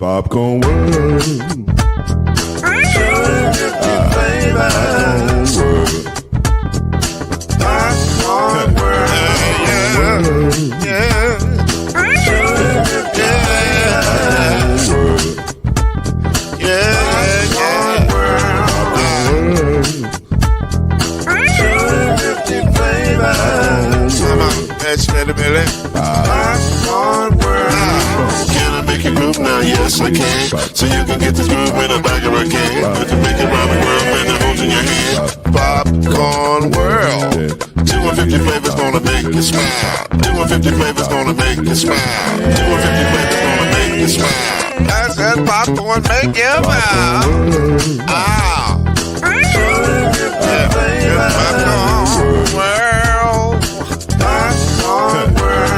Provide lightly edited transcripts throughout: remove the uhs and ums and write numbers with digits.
Popcorn World. Popcorn World. Yeah. Can I make a groove now? Yes, I can. So you can get this groove in the back of a can. You can make it round the world when it holds in your hand. Popcorn World. 250 flavors gonna make you smile. 250 flavors gonna make you smile. 250 flavors gonna make you smile. I said popcorn make you smile. Ah. Popcorn World. Popcorn World.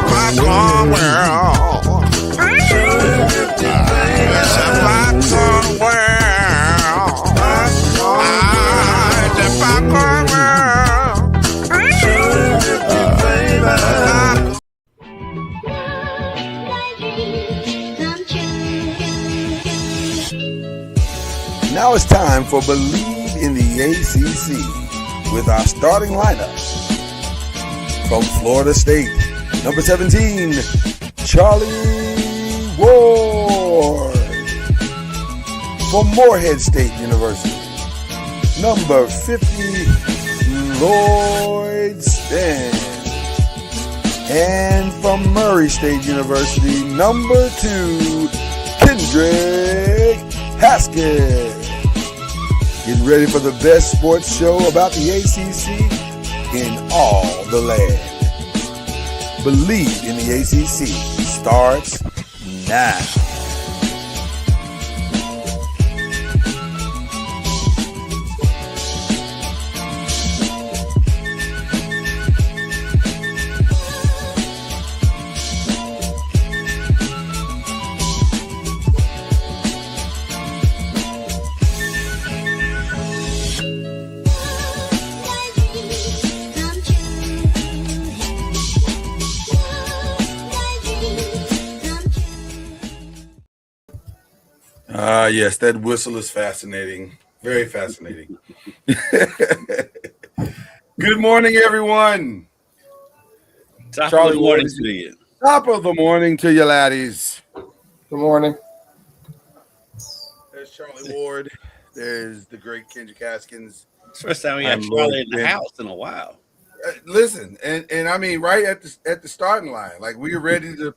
Popcorn World. Popcorn World. The Popcorn World. Now it's time for Believe in the ACC with our starting lineup. From Florida State, number 17, Charlie Ward. From Morehead State University, number 50, Lloyd Stan. And from Murray State University, number 2, Kendrick Haskett. Getting ready for the best sports show about the ACC in all the land. Believe in the ACC starts now. Yes, that whistle is fascinating. Very fascinating. Good morning, everyone. Top of the morning to you. Top of the morning to you, laddies. Good morning. There's Charlie Ward. There's the great Kendrick Haskins. First time we had Charlie in the house in a while. Listen, and I mean, right at the starting line, like we were ready to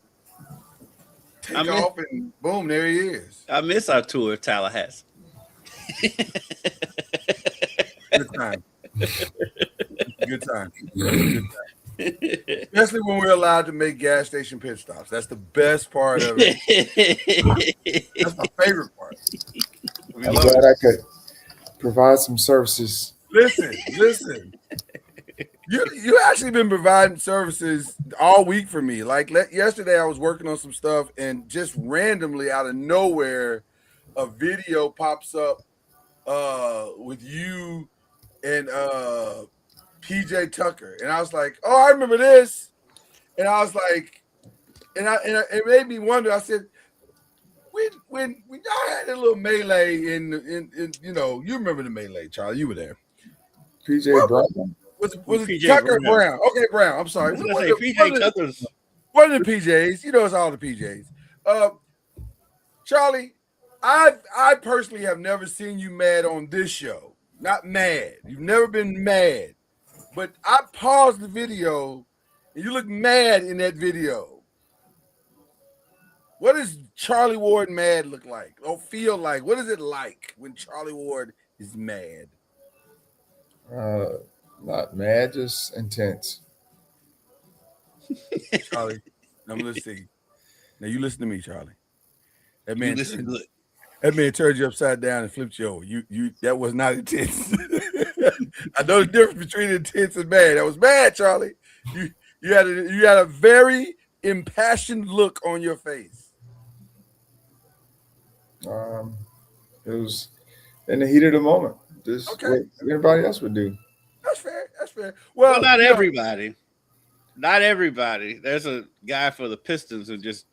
take off, and boom, there he is. I miss our tour of Tallahassee. Good time. Good time. Good time. Especially when we're allowed to make gas station pit stops. That's the best part of it. That's my favorite part. I'm glad I could provide some services. Listen. You actually been providing services all week for me. Like yesterday, I was working on some stuff, and just randomly out of nowhere, a video pops up with you and PJ Tucker, and I was like, "Oh, I remember this," and I was like, and it made me wonder. I said, when y'all had a little melee in you know, you remember the melee, Charlie? You were there. PJ Brown. Was it Tucker Brown? Okay, Brown. I'm sorry. PJ Tucker's one of the PJs. You know, it's all the PJs. Charlie, I personally have never seen you mad on this show. Not mad. You've never been mad. But I paused the video, and you look mad in that video. What does Charlie Ward mad look like or feel like? What is it like when Charlie Ward is mad? Not mad, just intense. Charlie, now let's see. Now you listen to me, Charlie. That man turned you upside down and flipped you over. You that was not intense. I know the difference between intense and mad. That was mad, Charlie. You had a very impassioned look on your face. It was in the heat of the moment. Just what everybody else would do. That's fair. That's fair. Well, not everybody. Not everybody. There's a guy for the Pistons who just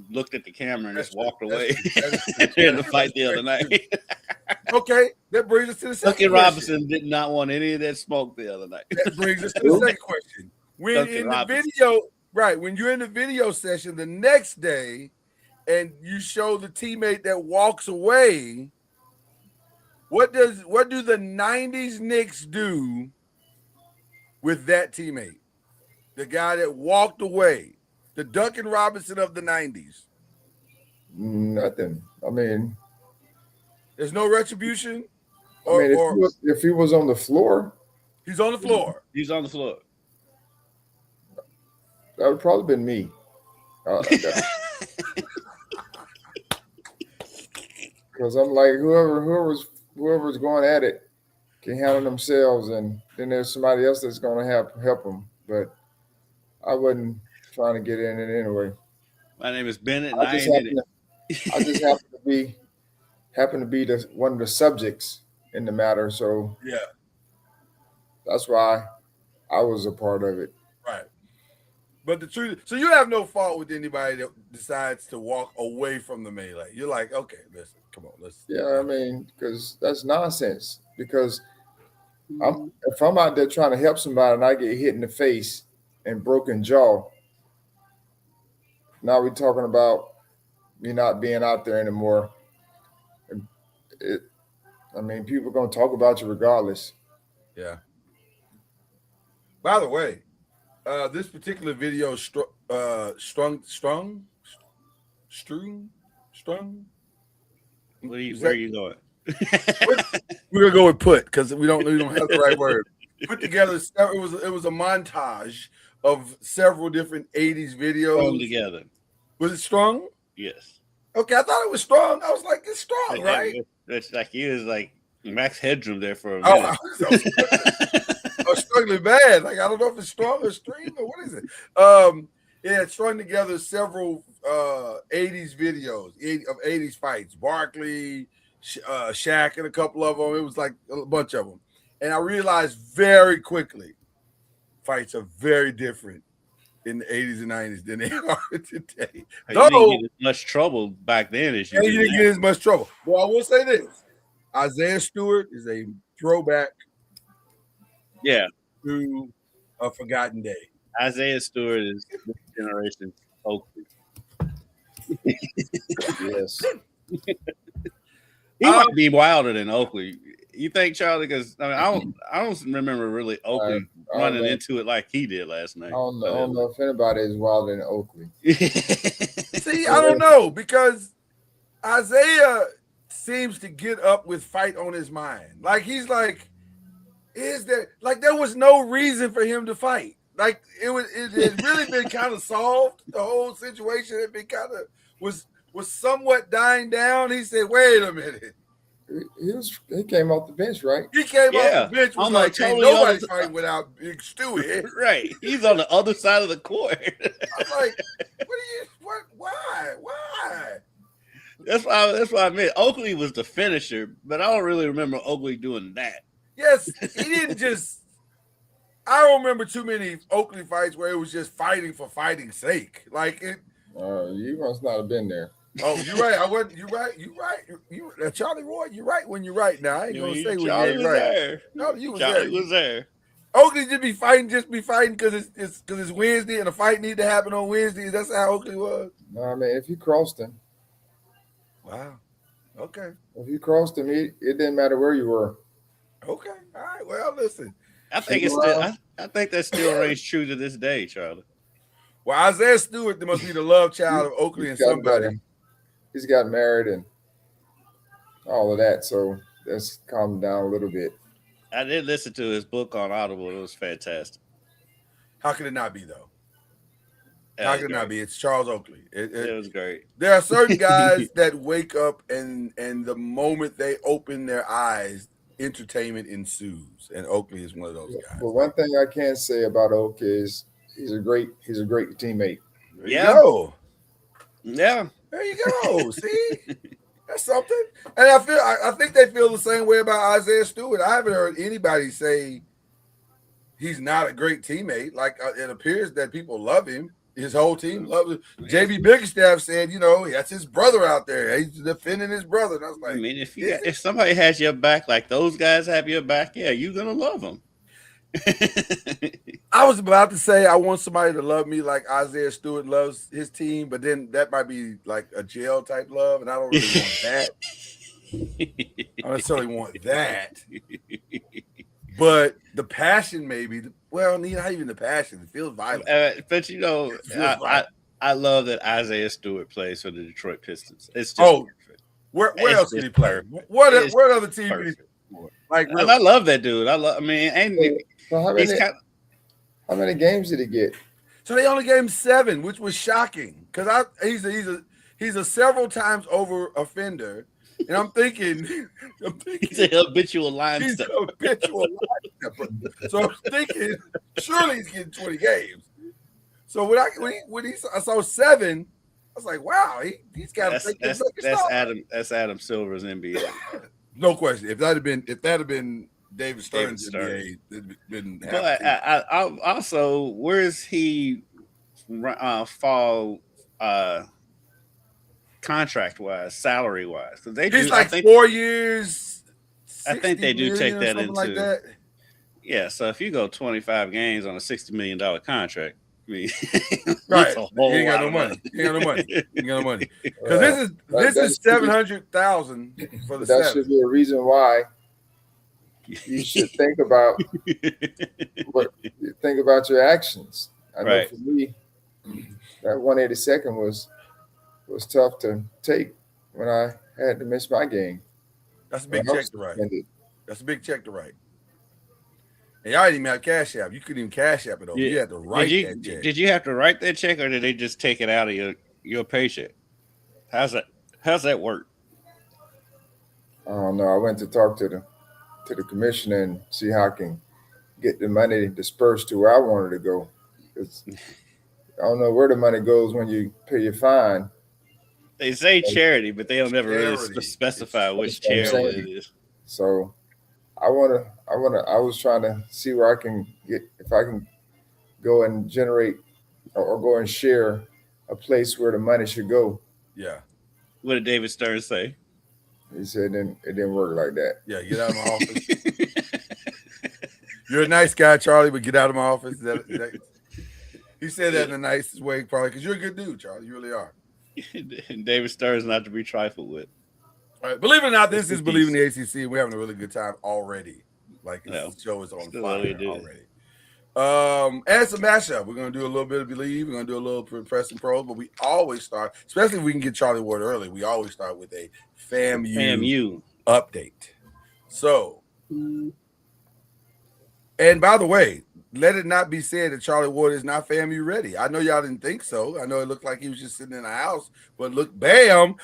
looked at the camera and just walked true. away That's in the fight the other night. Okay, that brings us to the second Duncan question. Robinson did not want any of that smoke the other night. That brings us to the second question. When Duncan in Robinson. the video, right, when you're in the video session the next day and you show the teammate that walks away, what do the 90s Knicks do with that teammate? The guy that walked away, the Duncan Robinson of the 90s. Nothing. I mean, There's no retribution? If he was on the floor, he's on the floor. He's on the floor. that would probably been me. Because I'm like, whoever's going at it can handle themselves, and then there's somebody else that's going to help them. But I wasn't trying to get in it anyway. My name is Bennett, and I just happen to be one of the subjects in the matter, so Yeah. that's why I was a part of it. Right. But the truth, so you have no fault with anybody that decides to walk away from the melee. You're like, okay, listen, come on, let's. Yeah, I mean, because that's nonsense. Because if I'm out there trying to help somebody and I get hit in the face and broken jaw, now we're talking about me not being out there anymore. People are going to talk about you regardless. Yeah. By the way, this particular video, strung. Where are you going? We're gonna go with put because we don't have the right word. Put together. It was a montage of several different 80s videos. Thrown together. Was it strong? Yes. Okay, I thought it was strong. I was like, it's strong, right? It's like he was like Max Headroom there for a Oh, minute. I was struggling bad. Like, I don't know if it's strong or stream or what is it? Yeah, it strung together several 80s videos of 80s fights. Barkley, Shaq, and a couple of them. It was like a bunch of them. And I realized very quickly fights are very different in the 80s and 90s than they are today. You didn't get as much trouble back then as you did. You didn't get as much trouble. Well, I will say this. Isaiah Stewart is a throwback to a forgotten day. Isaiah Stewart is this generation's Oakley. Yes. He might be wilder than Oakley. You think, Charlie? Because I don't remember really Oakley running into it like he did last night. I don't know if anybody is wilder than Oakley. See, I don't know, because Isaiah seems to get up with fight on his mind. Like, he's like, there was no reason for him to fight. Like, it had really been kind of solved. The whole situation had been kind of was somewhat dying down. He said, wait a minute. He came off the bench, right? He came off the bench, was like, ain't nobody fighting without Big Stewie. Right. He's on the other side of the court. I'm like, why? That's why I meant Oakley was the finisher, but I don't really remember Oakley doing that. Yes, he didn't just. I don't remember too many Oakley fights where it was just fighting for fighting's sake. Like it. You must not have been there. Oh, you're right. I wasn't. You're right. Charlie Roy. You're right when you're right. Now I ain't gonna say when Charlie you're was right. there. No, you was Charlie there. was there. Oakley just be fighting because it's Wednesday and a fight need to happen on Wednesday. That's how Oakley was. No, I mean, if you crossed him. Wow. Okay. If you crossed him, it didn't matter where you were. Okay. All right. Well, listen. I think it's still. I think that still rings true to this day, Charlie. Well, Isaiah Stewart must be the love child of Oakley and somebody. He's got married and all of that, so that's calmed down a little bit. I did listen to his book on Audible. It was fantastic. How could it not be, though? How could it not be? It's Charles Oakley. It was great. There are certain guys that wake up and the moment they open their eyes, entertainment ensues, and Oakley is one of those guys. Well, one thing I can say about Oak is he's a great teammate. There you go. Yeah. There you go. See, that's something. And I think they feel the same way about Isaiah Stewart. I haven't heard anybody say he's not a great teammate. Like it appears that people love him. His whole team loves it. JB Bickerstaff said, that's his brother out there. He's defending his brother. And I was like, I mean, if somebody has your back like those guys have your back, yeah, you're gonna love them. I was about to say I want somebody to love me like Isaiah Stewart loves his team, but then that might be like a jail type love, and I don't really want that. I don't necessarily want that. But the passion, maybe. Well, not even the passion. It feels violent. But I love that Isaiah Stewart plays for the Detroit Pistons. It's just perfect. Where else did he play? What other team did he play? Like, really? I love that dude. How many games did he get? So they only gave him 7, which was shocking because he's a several times over offender. And I'm thinking he's a habitual line stepper. So I'm thinking, surely he's getting 20 games. So when I saw 7, I was like, wow, he's got to think that's Adam Silver's NBA. No question. If that had been David Stern's NBA, it'd been. But I also, where is he fall? Contract wise, salary wise, because he's like 4 years. I think they do take that into. Like that. Yeah, so if you go 25 games on a $60 million contract, I mean, right? You ain't got no money. You ain't got no money. Because this is 700,000 for the. That should be a reason why you should think about your actions. I know for me, that 182nd was tough to take when I had to miss my game. That's a big check to write. That's a big check to write. And y'all didn't even have Cash App. You couldn't even Cash App it over. You had to write that check. Did you have to write that check, or did they just take it out of your paycheck? How's that work? I don't know. I went to talk to the commissioner and see how I can get the money dispersed to where I wanted to go. I don't know where the money goes when you pay your fine. They say charity, but they don't ever really specify which charity it is. So I was trying to see where I can get, if I can go and generate or go and share a place where the money should go. Yeah. What did David Stern say? He said it didn't work like that. Yeah, get out of my office. You're a nice guy, Charlie, but get out of my office. He said that in the nicest way, probably, because you're a good dude, Charlie. You really are. And David Stern is not to be trifled with. All right, believe it or not, this is Believe in the ACC. We're having a really good time already. Like, the show is on fire already. And some mashup. We're going to do a little bit of Believe. We're going to do a little Press and Pros, but we always start, especially if we can get Charlie Ward early, we always start with a FAMU update. So, and by the way, let it not be said that Charlie Ward is not FAMU ready. I know y'all didn't think so. I know it looked like he was just sitting in a house, but look, bam,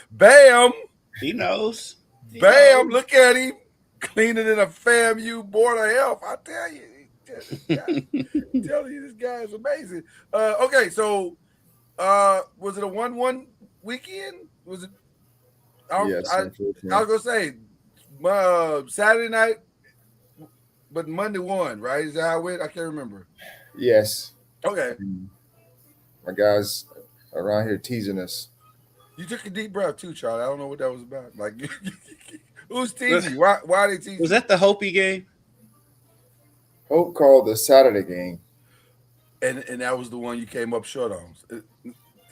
he knows. Look at him cleaning in a FAMU Board of Health. I tell you, this guy is amazing. Okay, so was it a 1-1 weekend? Was it? Yes, I was gonna say Saturday night. But Monday won, right? Is that how it went? I can't remember. Yes. Okay. My guys around here teasing us. You took a deep breath too, Charlie. I don't know what that was about. Like, who's teasing you? Why are they teasing? Was that the Hopi game? Hope called the Saturday game. And that was the one you came up short on.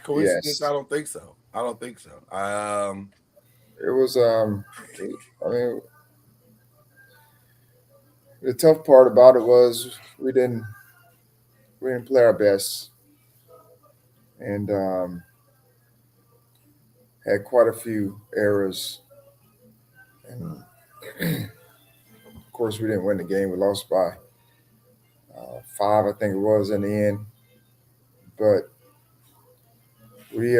Coincidence? Yes. I don't think so. It was I mean, the tough part about it was we didn't play our best, and had quite a few errors, and of course we didn't win the game. We lost by 5, I think it was, in the end. But we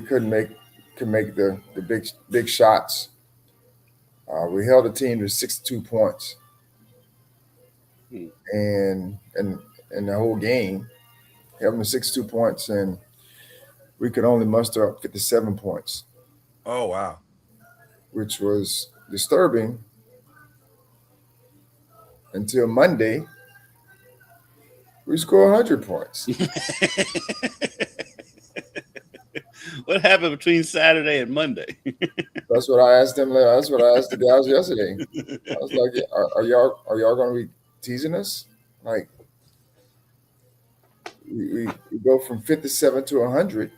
couldn't make the big shots. We held the team to 62 points. And the whole game, having the 62 points, and we could only muster up 57 points. Oh, wow. Which was disturbing until Monday. We scored 100 points. what happened between Saturday and Monday? That's what I asked them. That's what I asked the guys yesterday. I was like, are y'all going to be teasing us? Like, we go from 57 to 100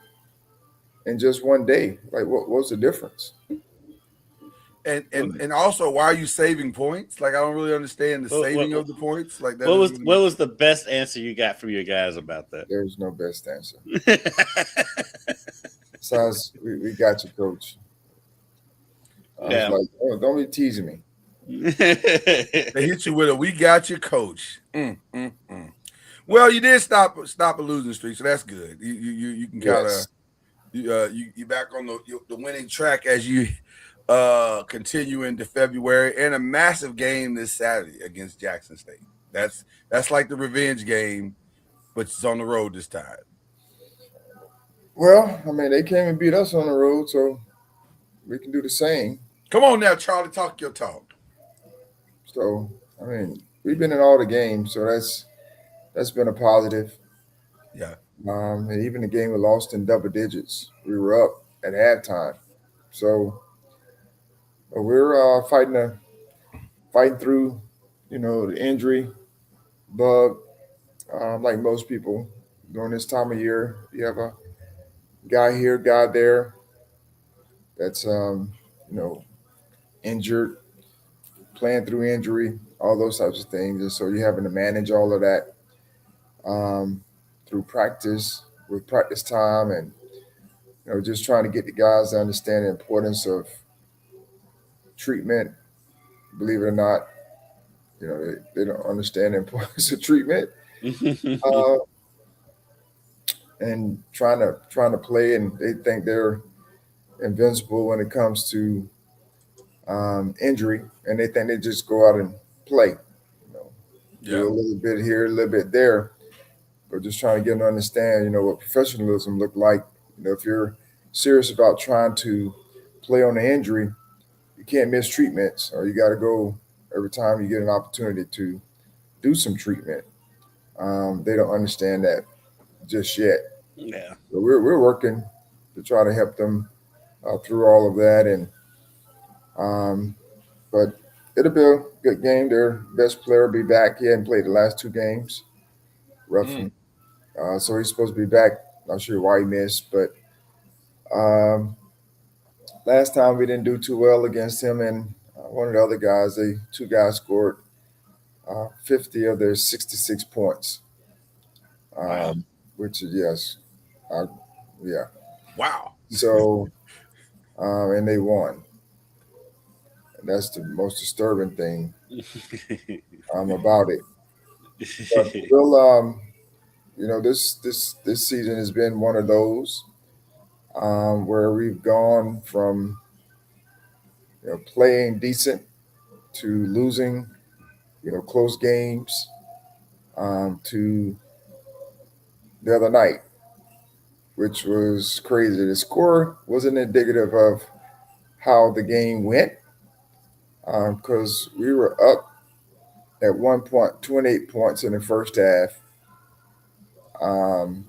in just one day. Like, what's the difference? And also, why are you saving points? Like, I don't really understand the saving of the points. Like, that what was the best answer you got from your guys about that? There's no best answer. Besides, we got you, coach. I was like, oh, don't be teasing me. They hit you with a "we got you, coach." Well, you did stop a losing streak, so that's good. You can kind of you back on the winning track as you continue into February, and a massive game this Saturday against Jackson State. That's like the revenge game, but it's on the road this time. Well, I mean, they came and beat us on the road, so we can do the same. Come on now, Charlie, talk your talk. So, I mean, we've been in all the games, so that's been a positive. Yeah. And even the game we lost in double digits, we were up at halftime. So we're fighting through, the injury bug. Like most people during this time of year, you have a guy here, guy there that's injured, playing through injury, all those types of things. And so you're having to manage all of that through practice, with practice time, and just trying to get the guys to understand the importance of treatment. Believe it or not, they don't understand the importance of treatment. And trying to play, and they think they're invincible when it comes to injury, and they think they just go out and play. Do a little bit here, a little bit there, but just trying to get them to understand, what professionalism look like. If you're serious about trying to play on the injury, you can't miss treatments, or you got to go every time you get an opportunity to do some treatment. They don't understand that just yet. Yeah. So we're working to try to help them through all of that, and but it'll be a good game. Their best player will be back. He hadn't played the last two games, roughly. So he's supposed to be back. Not sure why he missed, but last time we didn't do too well against him, and one of the other guys, two guys scored 50 of their 66 points. Wow. Which is yeah. Wow. So, and they won. And that's the most disturbing thing about it. But we'll, this season has been one of those where we've gone from playing decent to losing, close games, to the other night, which was crazy. The score wasn't indicative of how the game went, because we were up at one point, 28 points in the first half, and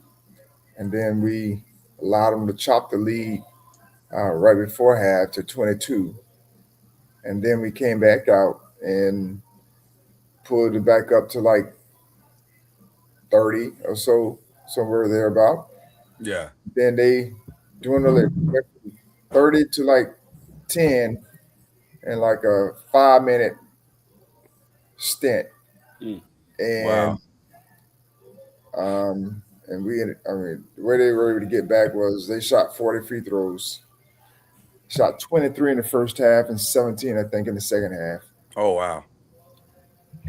then we allowed them to chop the lead right before half to 22, and then we came back out and pulled it back up to like 30 or so, somewhere thereabout. Yeah. Then they dwindled it from 30 to like 10 in like a 5-minute stint. And and the way they were able to get back was they shot 40 free throws, shot 23 in the first half and 17, I think, in the second half. Oh, wow.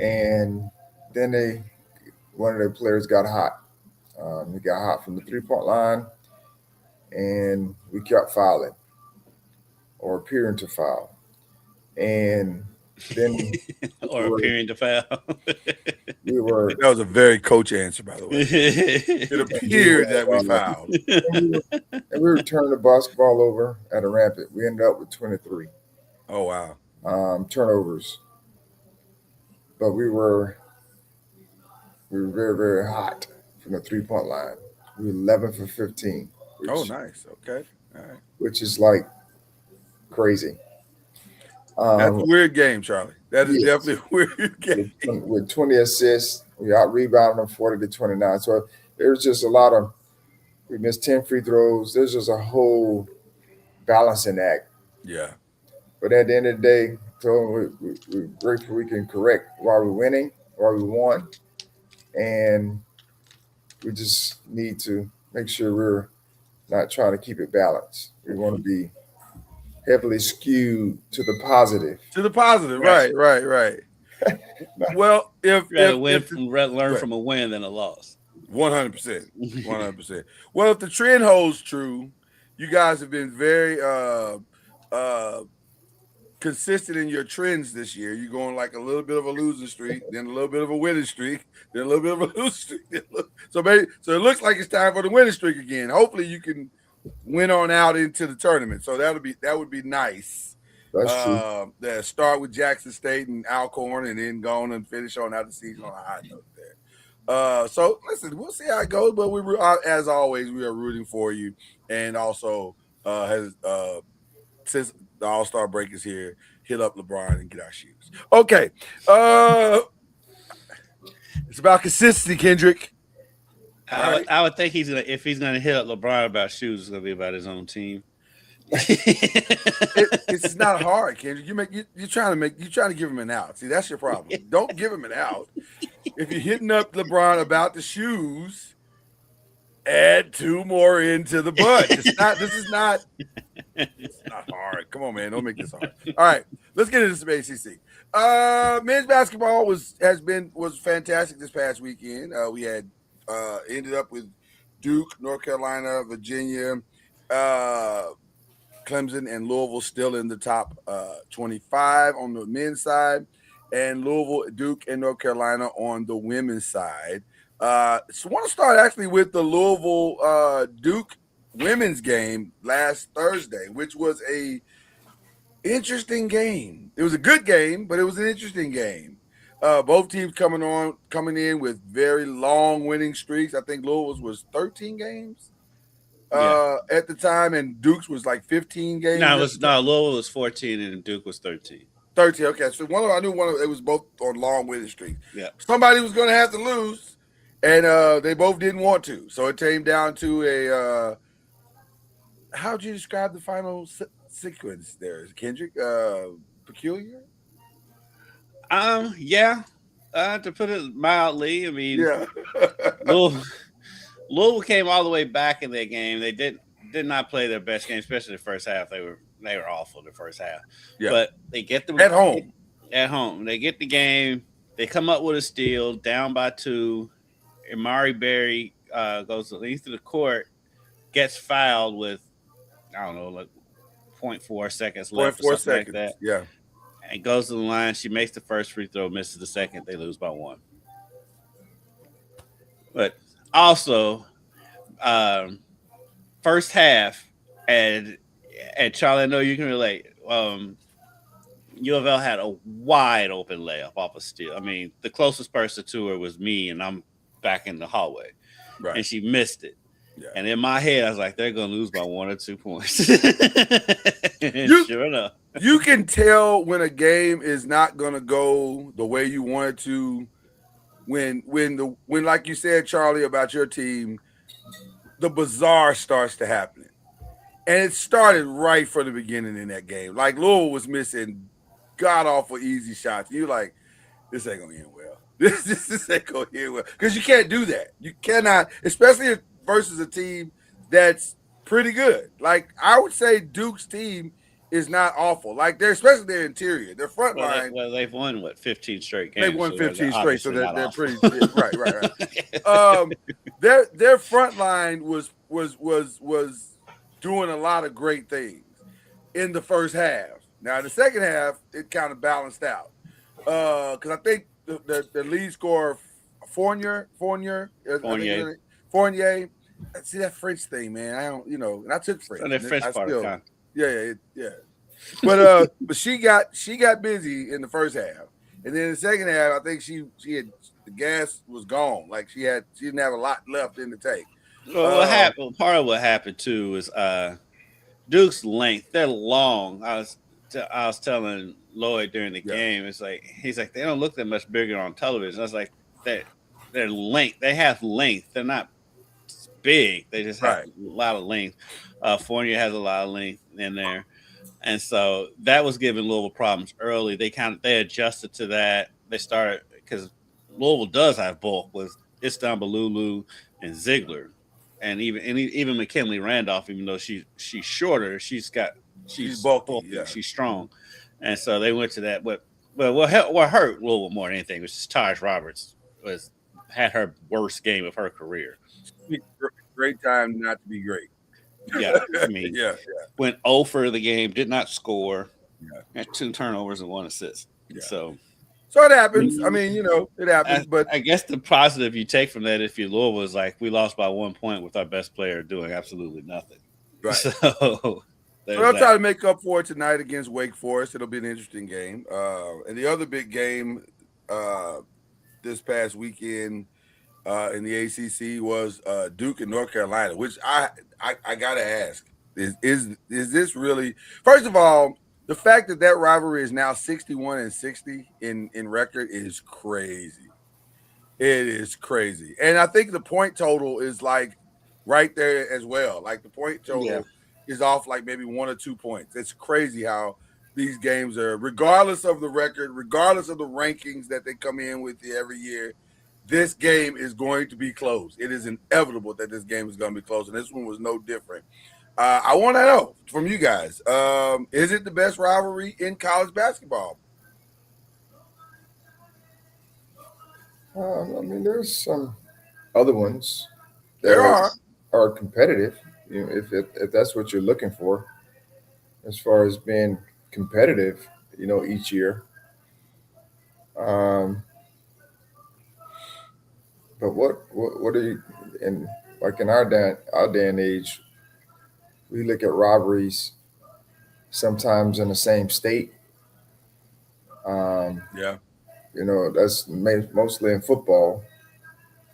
And then one of their players got hot. He got hot from the 3-point line, and we kept fouling or appearing to foul. And then appearing to foul. That was a very coach answer, by the way. It appeared that we fouled. And we were turning the basketball over at a rampant. We ended up with 23. Oh, wow. Turnovers. But we were very, very hot from the 3-point line. We were 11 for 15. Oh, nice. Okay. right. which is like crazy. That's a weird game, Charlie. That is Yes, definitely a weird game. with 20 assists, we out rebounded them 40-29. So there's just a lot of we missed 10 free throws. There's just a whole balancing act. Yeah. But at the end of the day, so we're grateful we can correct why we're winning, why we won, and we just need to make sure we're not trying to keep it balanced. We want to be heavily skewed to the positive. To the positive, right. Well, if Rather learn right. from a win than a loss. 100%. 100%. Well, if the trend holds true, you guys have been very consistent in your trends this year. You're going like a little bit of a losing streak, then a little bit of a winning streak, then a little bit of a losing streak. So it looks like it's time for the winning streak again. Hopefully you can win on out into the tournament. So that would be nice. That's true. That start with Jackson State and Alcorn and then go on and finish on out the season on a high note there. So listen, we'll see how it goes, but as always, we are rooting for you. And also since the All-Star break is here, hit up LeBron and get our shoes. Okay. It's about consistency, Kendrick. I would think if he's gonna hit up LeBron about shoes, it's gonna be about his own team. It's not hard, Kendrick. You're trying to give him an out. See, that's your problem. Don't give him an out. If you're hitting up LeBron about the shoes, add 2 more into the bunch. It's not hard. Come on, man. Don't make this hard. All right. Let's get into some ACC. Men's basketball was fantastic this past weekend. We had ended up with Duke, North Carolina, Virginia, Clemson, and Louisville still in the top 25 on the men's side, and Louisville, Duke, and North Carolina on the women's side. So I want to start actually with the Louisville Duke women's game last Thursday, which was a interesting game. It was a good game, but it was an interesting game. Both teams coming in with very long winning streaks. I think Louisville's was 13 games at the time, and Duke's was like 15 games. Louisville was 14 and Duke was 13. 13. Okay, so I knew it was both on long winning streaks. Yeah, somebody was going to have to lose, and they both didn't want to. So it came down to a. How'd you describe the final sequence there, Kendrick? Peculiar? Yeah. To put it mildly, I mean, yeah. Louisville came all the way back in their game. They did not play their best game, especially the first half. They were awful in the first half. Yeah. But they get the at home. They get the game. They come up with a steal, down by 2. Amari Berry goes to the court, gets fouled with, I don't know, like 0.4 seconds left or something like that. Yeah. And goes to the line. She makes the first free throw, misses the second. They lose by 1. But also, first half, and Charlie, I know you can relate. U of L had a wide open layup off a steal. I mean, the closest person to her was me, and I'm back in the hallway. Right. And she missed it. Yeah. And in my head, I was like, they're going to lose by 1 or 2 points. Sure enough. You can tell when a game is not going to go the way you want it to when like you said, Charlie, about your team, the bizarre starts to happen. And it started right from the beginning in that game. Like Louisville was missing god-awful easy shots. You're like, this ain't going to end well. This ain't going to end well. Because you can't do that. You cannot, especially versus a team that's pretty good. Like, I would say Duke's team is not awful. Like, especially their interior. Their front line. Well, they've won, 15 straight games? They've won 15 straight, so they're pretty right. Their front line was doing a lot of great things in the first half. Now, in the second half, it kind of balanced out. Because I think the lead scorer, Fournier. See that French thing, man. I don't, and I took French. So the French part of time. Yeah. But she got busy in the first half, and then in the second half, I think she had the gas was gone. Like she didn't have a lot left in the tank. Well, what happened? Part of what happened too is Duke's length, they're long. I was telling Lloyd during the Yeah. game, he's like they don't look that much bigger on television. I was like their length, they have length. They're not big. They just have Right. a lot of length. Fournier has a lot of length in there, and so that was giving Louisville problems early. They adjusted to that. They started because Louisville does have bulk with Istanbululu and Ziegler, and even McKinley Randolph. Even though she's shorter, she's bulky. Yeah. she's strong, and so they went to that. But what hurt Louisville more than anything was just Taj Roberts had her worst game of her career. Great time not to be great. Yeah, I mean, yeah. Went 0 for the game, did not score, Yeah. had 2 turnovers and 1 assist. Yeah. So it happens. I mean, it happens. But I guess the positive you take from that, if you're Louisville, is like we lost by 1 point with our best player doing absolutely nothing. Right. So I'll try to make up for it tonight against Wake Forest. It'll be an interesting game. And the other big game this past weekend in the ACC was Duke and North Carolina, which I gotta ask is this really? First of all, the fact that rivalry is now 61-60 in record is crazy. It is crazy, and I think the point total is like right there as well. Like the point total is off like maybe 1 or 2 points. It's crazy how these games are, regardless of the record, regardless of the rankings that they come in with every year. This game is going to be close. It is inevitable that this game is going to be close, and this one was no different. I want to know from you guys, is it the best rivalry in college basketball? I mean, there's some other ones that There are competitive. If that's what you're looking for, as far as being competitive, each year. But what are you in like in our day and age? We look at rivalries sometimes in the same state. Yeah. That's mostly in football.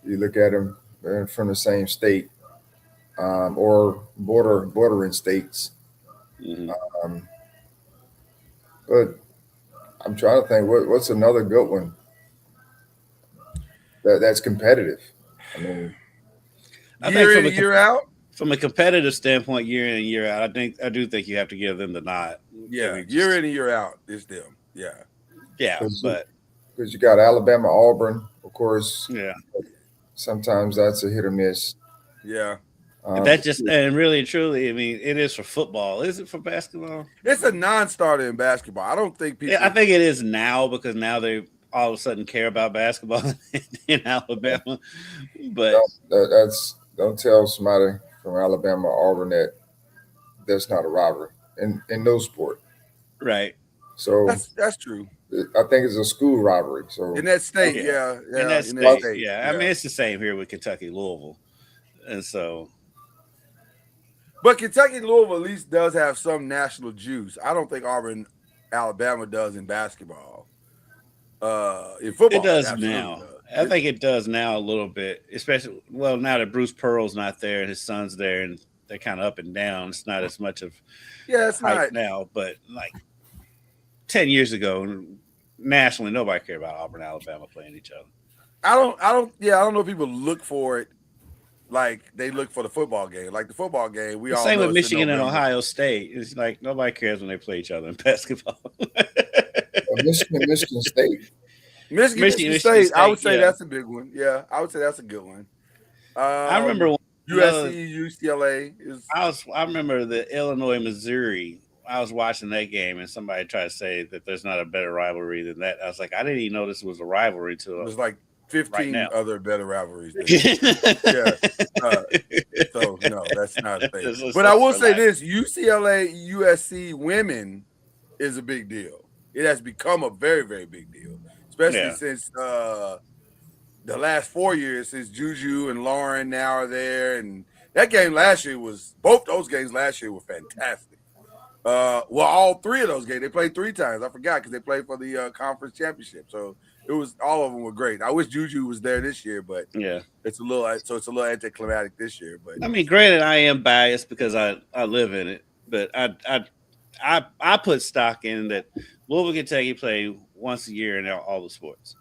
You look at them from the same state or bordering states. Mm-hmm. But I'm trying to think what's another good one that's competitive. I mean, year in and year out. From a competitive standpoint, year in and year out, I do think you have to give them the nod. Yeah, year in and year out is them. Yeah. Yeah, but because you got Alabama, Auburn, of course. Yeah. Sometimes that's a hit or miss. Yeah. That just and really truly, I mean, it is for football. Is it for basketball? It's a non-starter in basketball. I don't think people. Yeah, I think it is now because now they all of a sudden care about basketball in Alabama. But don't tell somebody from Alabama or Auburn that that's not a rivalry in no sport. Right. So that's true. I think it's a school rivalry. So in that state, in that state, yeah. I mean, it's the same here with Kentucky, Louisville, and so. But Kentucky, Louisville at least does have some national juice. I don't think Auburn, Alabama does in basketball. In football, it does now. I think it does now a little bit, especially now that Bruce Pearl's not there and his son's there, and they're kind of up and down. It's not as much of it's hype not now, but like 10 years ago, nationally, nobody cared about Auburn, Alabama playing each other. I don't know if people look for it like they look for the football game. Like the football game, we all same know with Michigan and Ohio State. It's like nobody cares when they play each other in basketball. Michigan State. Michigan State, I would say that's a big one. Yeah, I would say that's a good one. I remember USC, UCLA is. I remember the Illinois, Missouri. I was watching that game, and somebody tried to say that there's not a better rivalry than that. I was like, I didn't even know this was a rivalry till it was like 15 other better rivalries. Yeah. So no, that's not a thing. But I will say this: UCLA, USC women is a big deal. It has become a very, very big deal, especially since the last 4 years since Juju and Lauren now are there. And that game last year both those games last year were fantastic. All 3 of those games they played 3 times. I forgot because they played for the conference championship. So it was all of them were great. I wish Juju was there this year, but it's a little anticlimactic this year. But I mean, granted, I am biased because I live in it, But I put stock in that Louisville, Kentucky play once a year in all the sports,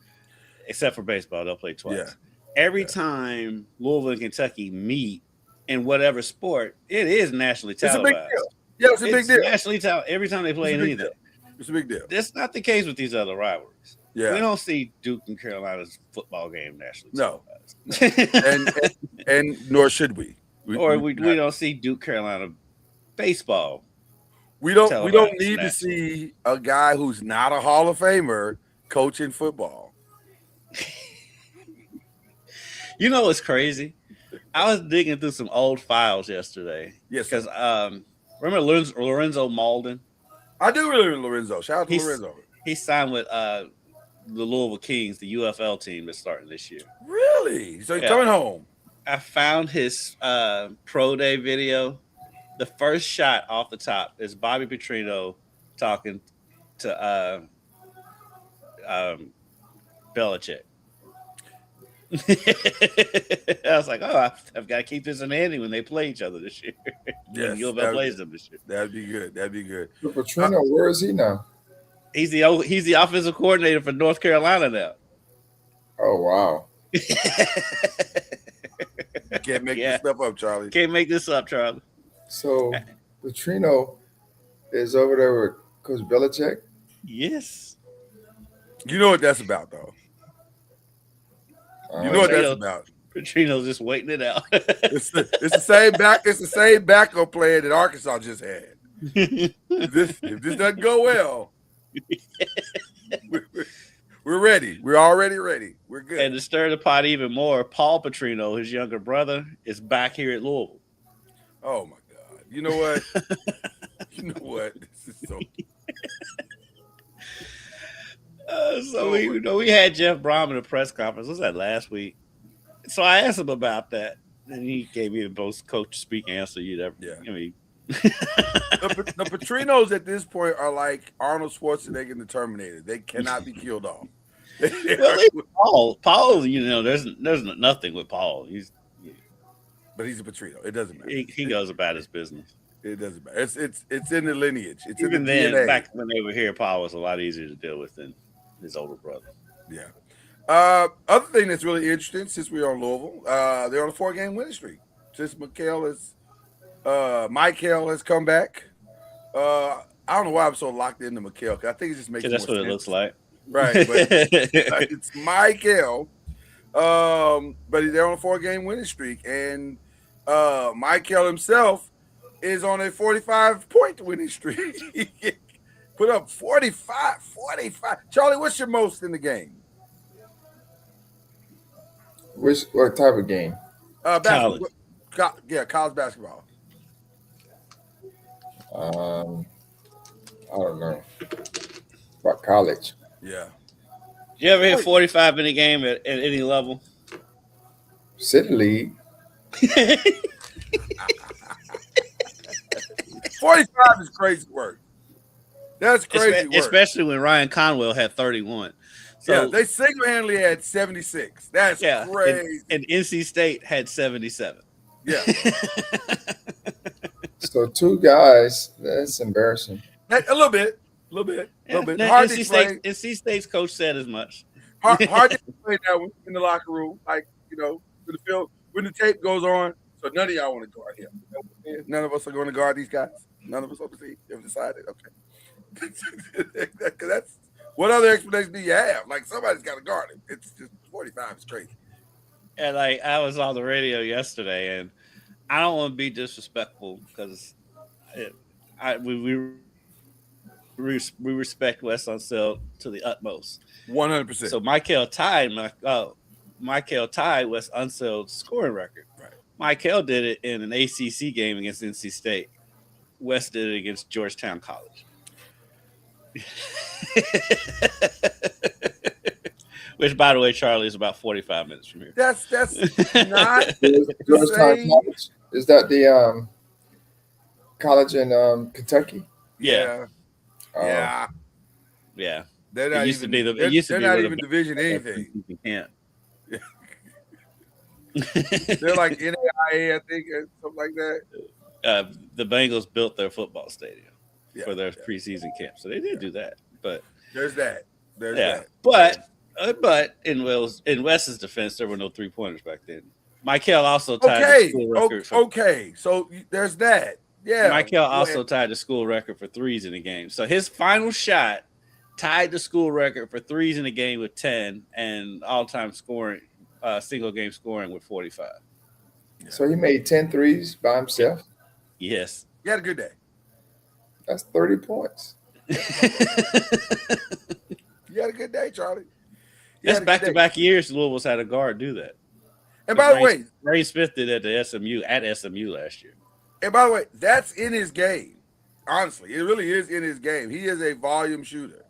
except for baseball. They'll play twice. Yeah. Every time Louisville and Kentucky meet in whatever sport, it is nationally It's a televised. big deal. Yeah, it's a big deal. Nationally every time they play It's a big anything. deal. It's a big deal. That's not the case with these other rivalries. Yeah. We don't see Duke and Carolina's football game nationally No. televised. and nor should we. We don't see Duke Carolina baseball. We don't televised need to nationally. see a guy who's not a Hall of Famer coaching football. You know what's crazy? I was digging through some old files yesterday. Yes, Because remember Lorenzo Malden? I do really Lorenzo. Shout out to Lorenzo. He signed with the Louisville Kings, the UFL team that's starting this year. Really? So he's Yeah. coming home. I found his pro day video. The first shot off the top is Bobby Petrino talking to Belichick. I was like, oh, I've got to keep this in handy when they play each other this year. Yes, When U of L plays them this year. That'd be good. That'd be good. So Petrino, where is he now? He's the offensive coordinator for North Carolina now. Oh wow. You can't make Yeah. this stuff up, Charlie. Can't make this up, Charlie. So Petrino is over there with Coach Belichick. Yes. You know what that's about, though. You know what that's about. Petrino's just waiting it out. It's the same back. It's the same backup player that Arkansas just had. If this doesn't go well, we're ready. We're already ready. We're good. And to stir the pot even more, Paul Petrino, his younger brother, is back here at Louisville. Oh my God! You know what? You know what? This is so. We had Jeff Brom in a press conference. Was that last week? So I asked him about that, and he gave me the most coach speak answer you'd ever. Yeah. I mean, The Petrinos at this point are like Arnold Schwarzenegger and the Terminator. They cannot be killed off. Paul, you know, there's nothing with Paul. But he's a Petrino. It doesn't matter. He goes about his business. It doesn't matter. It's in the lineage. It's Even in the then, DNA. back when they were here, Paul was a lot easier to deal with than his older brother. Yeah. Other thing that's really interesting, since we're on Louisville, they're on a 4-game winning streak. Since Mike Hale has come back. I don't know why I'm so locked into Mike, I think it just makes That's more what sense. it looks like. Right, but it's Mike Hale. But they're on a 4-game winning streak, and Mike Hale himself is on a 45-point winning streak. He put up 45. Charlie, what's your most in the game? What type of game? College. College basketball. I don't know. About college. Yeah. You ever hit 45 in a game at any level? City League. 45 is crazy work. That's crazy work. Especially when Ryan Conwell had 31. So, yeah, they single-handedly had 76. That's crazy. And NC State had 77. Yeah. So 2 guys, that's embarrassing. A little bit. Hard to explain. NC State's coach said as much. Hard to explain that one in the locker room. Like, you know, when the tape goes on, so none of y'all want to guard him. None of us are going to guard these guys. None of us obviously have decided. Okay. That's what other explanation do you have? Like, somebody's got to guard him. It's just 45 is crazy. And like, I was on the radio yesterday, and I don't want to be disrespectful because we respect Wes Unseld to the utmost. 100%. So Michael tied Wes Unseld's scoring record. Right. Michael did it in an ACC game against NC State. Wes did it against Georgetown College. Which, by the way, Charlie, is about 45 minutes from here. That's not Georgetown College. Is that the college in Kentucky? Yeah. Yeah. They're not It used to be they're not even division anything. Yeah. They're like NAIA, I think, or something like that. the Bengals built their football stadium Yeah, for their preseason camp, so they did do that. But there's that. There's yeah, that. but in Wes's defense, there were no 3-pointers back then. Michael also tied the school record for Okay. So there's that. Yeah. Michael also tied the school record for threes in the game. So his final shot tied the school record for threes in the game with 10 and all-time scoring, single game scoring with 45. So he made 10 threes by himself. Yes. He had a good day. That's 30 points. You had a good day, Charlie. That's back-to-back years Louisville's had a guard do that. And by the way, Ray Smith did that at SMU last year. And by the way, that's in his game. Honestly, it really is in his game. He is a volume shooter.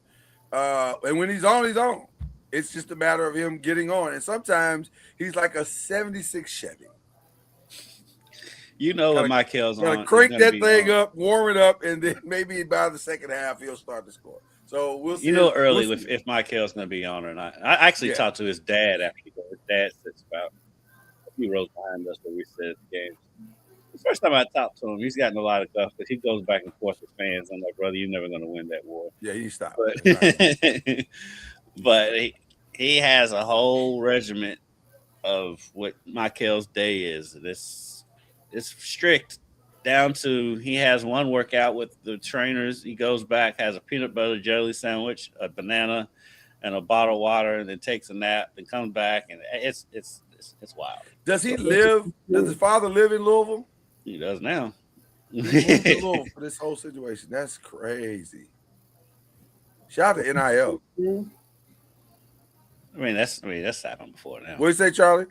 And when he's on, he's on. It's just a matter of him getting on. And sometimes he's like a 76 Chevy. You know when Michael's on. Crank that thing up, warm it up, and then maybe by the second half, he'll start to score. So we'll see. You know early if Michael's going to be on or not. I actually talked to his dad after he goes. His dad sits about a few rows behind us where we sit at the games. The first time I talked to him, he's gotten a lot of guff because he goes back and forth with fans. I'm like, brother, you're never going to win that war. Yeah, he stopped. But he has a whole regiment of what Michael's day is. It's strict down to he has one workout with the trainers. He goes back, has a peanut butter jelly sandwich, a banana, and a bottle of water, and then takes a nap, and comes back, and it's wild. Does he live? Does his father live in Louisville? He does now. He moved to Louisville for this whole situation. That's crazy. Shout out to NIL. I mean that's happened before now. What do you say, Charlie?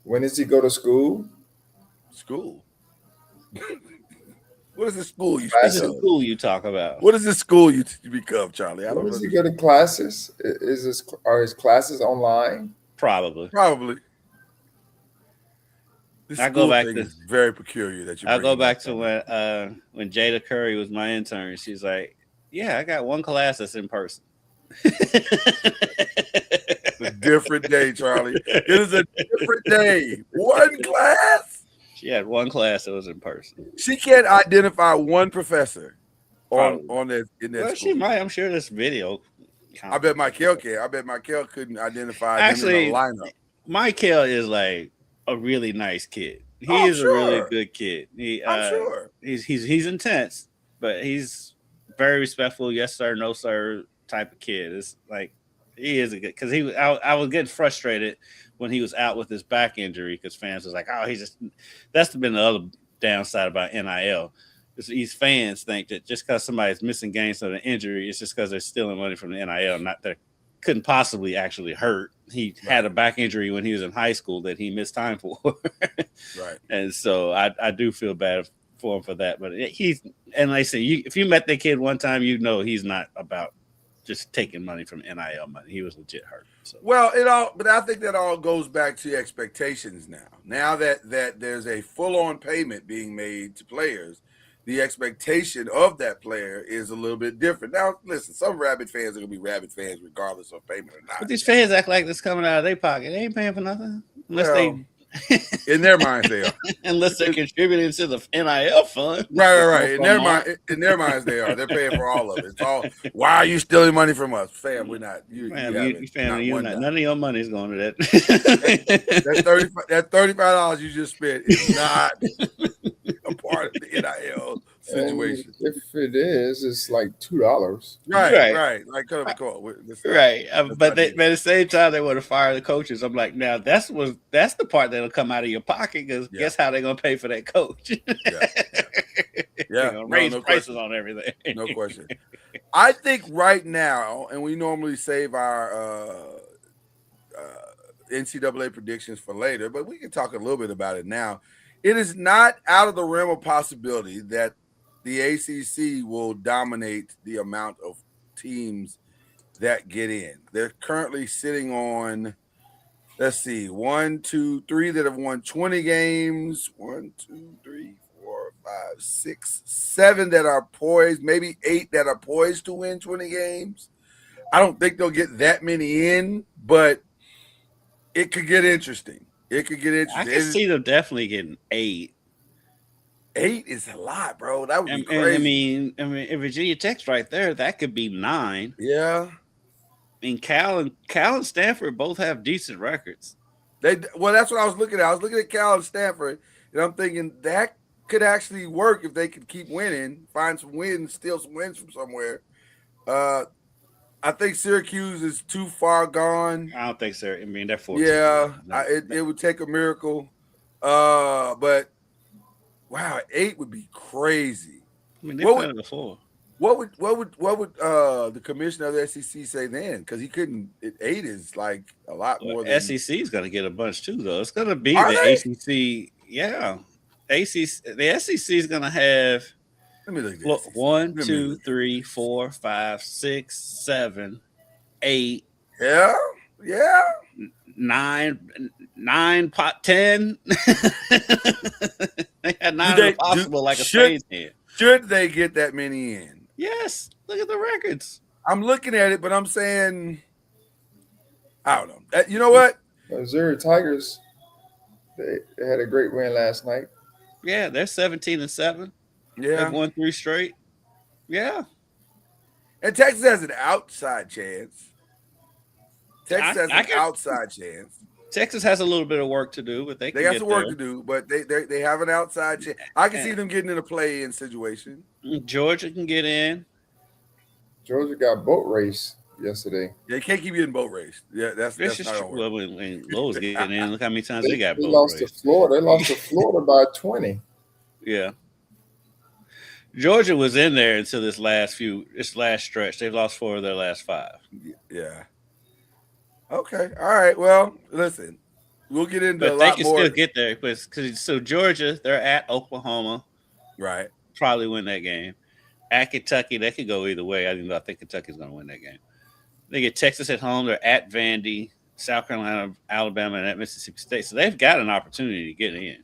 When does he go to school? School. What is the school you What's speak the of? school you talk about? What is the school you become, Charlie? I don't When know. does he go to classes? Are his classes online? Probably. This I go back thing to is very peculiar that you. I'll go back to when Jada Curry was my intern. She's like, "Yeah, I got one class that's in person." It's a different day, Charlie. It is a different day. One class. She had one class that was in person. She can't identify one professor on that in that Well, school. she might. I'm sure this video. I bet Michael can. I bet Michael couldn't identify Actually, them in the lineup. Michael is like a really nice kid. He I'm is sure. a really good kid. I'm sure. He's intense, but he's very respectful. Yes sir, no sir type of kid. It's like he is a good because I was getting frustrated when he was out with his back injury because fans was like, oh, that's been the other downside about NIL. These fans think that just because somebody's missing games of an injury, it's just because they're stealing money from the NIL, not that couldn't possibly actually hurt. He had a back injury when he was in high school that he missed time for. Right. And so I do feel bad for him for that. But and like I say, if you met that kid one time, you know he's not about just taking money from NIL money. He was legit hurt. So. Well, but I think that all goes back to expectations now. Now that there's a full-on payment being made to players, the expectation of that player is a little bit different. Now, listen, some Rabbit fans are going to be Rabbit fans regardless of payment or not. But these fans act like this coming out of their pocket. They ain't paying for nothing unless in their minds they are. Unless they're contributing to the NIL fund. Right. In their minds they are. They're paying for all of it. It's all, why are you stealing money from us? Fam, we're not. None of your money is going to that. That $35 you just spent is not a part of the NIL situation. And if it is, it's like $2. Right. Like cut up a call. Right. But at the same time, they want to fire the coaches. I'm like, now that's the part that'll come out of your pocket because guess how they're gonna pay for that coach? Raise prices on everything. No question. I think right now, and we normally save our NCAA predictions for later, but we can talk a little bit about it now. It is not out of the realm of possibility that the ACC will dominate the amount of teams that get in. They're currently sitting on, let's see, 1, 2, 3 that have won 20 games. 1, 2, 3, 4, 5, 6, 7 that are poised, maybe 8 that are poised to win 20 games. I don't think they'll get that many in, but it could get interesting. I can see them definitely getting 8. 8 is a lot, bro. That would be And crazy. I mean, if Virginia Tech's right there, that could be 9. Yeah. I mean, Cal and Stanford both have decent records. Well, that's what I was looking at. I was looking at Cal and Stanford, and I'm thinking that could actually work if they could keep winning, find some wins, steal some wins from somewhere. I think Syracuse is too far gone. I don't think so. I mean, they're 14. Yeah, it would take a miracle. But wow, 8 would be crazy. I mean, they played it before. What would the commissioner of the SEC say then? Because he couldn't. 8 is like a lot more. Than SEC is going to get a bunch too, though. It's going to be Are the they? ACC. Yeah, ACC. The SEC is going to have. Let me look at this. Look, 1, 2, 3, 4, 5, 6, 7, 8. Yeah. 9 pot 10. They had 9 impossible like a spades hand. Should they get that many in? Yes. Look at the records. I'm looking at it, but I'm saying I don't know. You know what? Missouri Tigers, they had a great win last night. Yeah, they're 17-7. Yeah. They've won 3 straight. Yeah. And Texas has an outside chance. Texas has an outside chance. Texas has a little bit of work to do, but they got some work to do, but they have an outside chance. I can see them getting in a play-in situation. Georgia can get in. Georgia got boat race yesterday. They can't keep getting boat race. Yeah, that's not true. Well, when Lowe's getting in, look how many times they got boat lost race. To Florida. They lost to Florida by 20. Yeah. Georgia was in there until this last stretch. They've lost 4 of their last 5. Yeah. Okay. All right. Well, listen, we'll get into a lot more. But they can still get there because Georgia, they're at Oklahoma. Right. Probably win that game. At Kentucky, they could go either way. I think Kentucky's going to win that game. They get Texas at home. They're at Vandy, South Carolina, Alabama, and at Mississippi State. So they've got an opportunity to get in.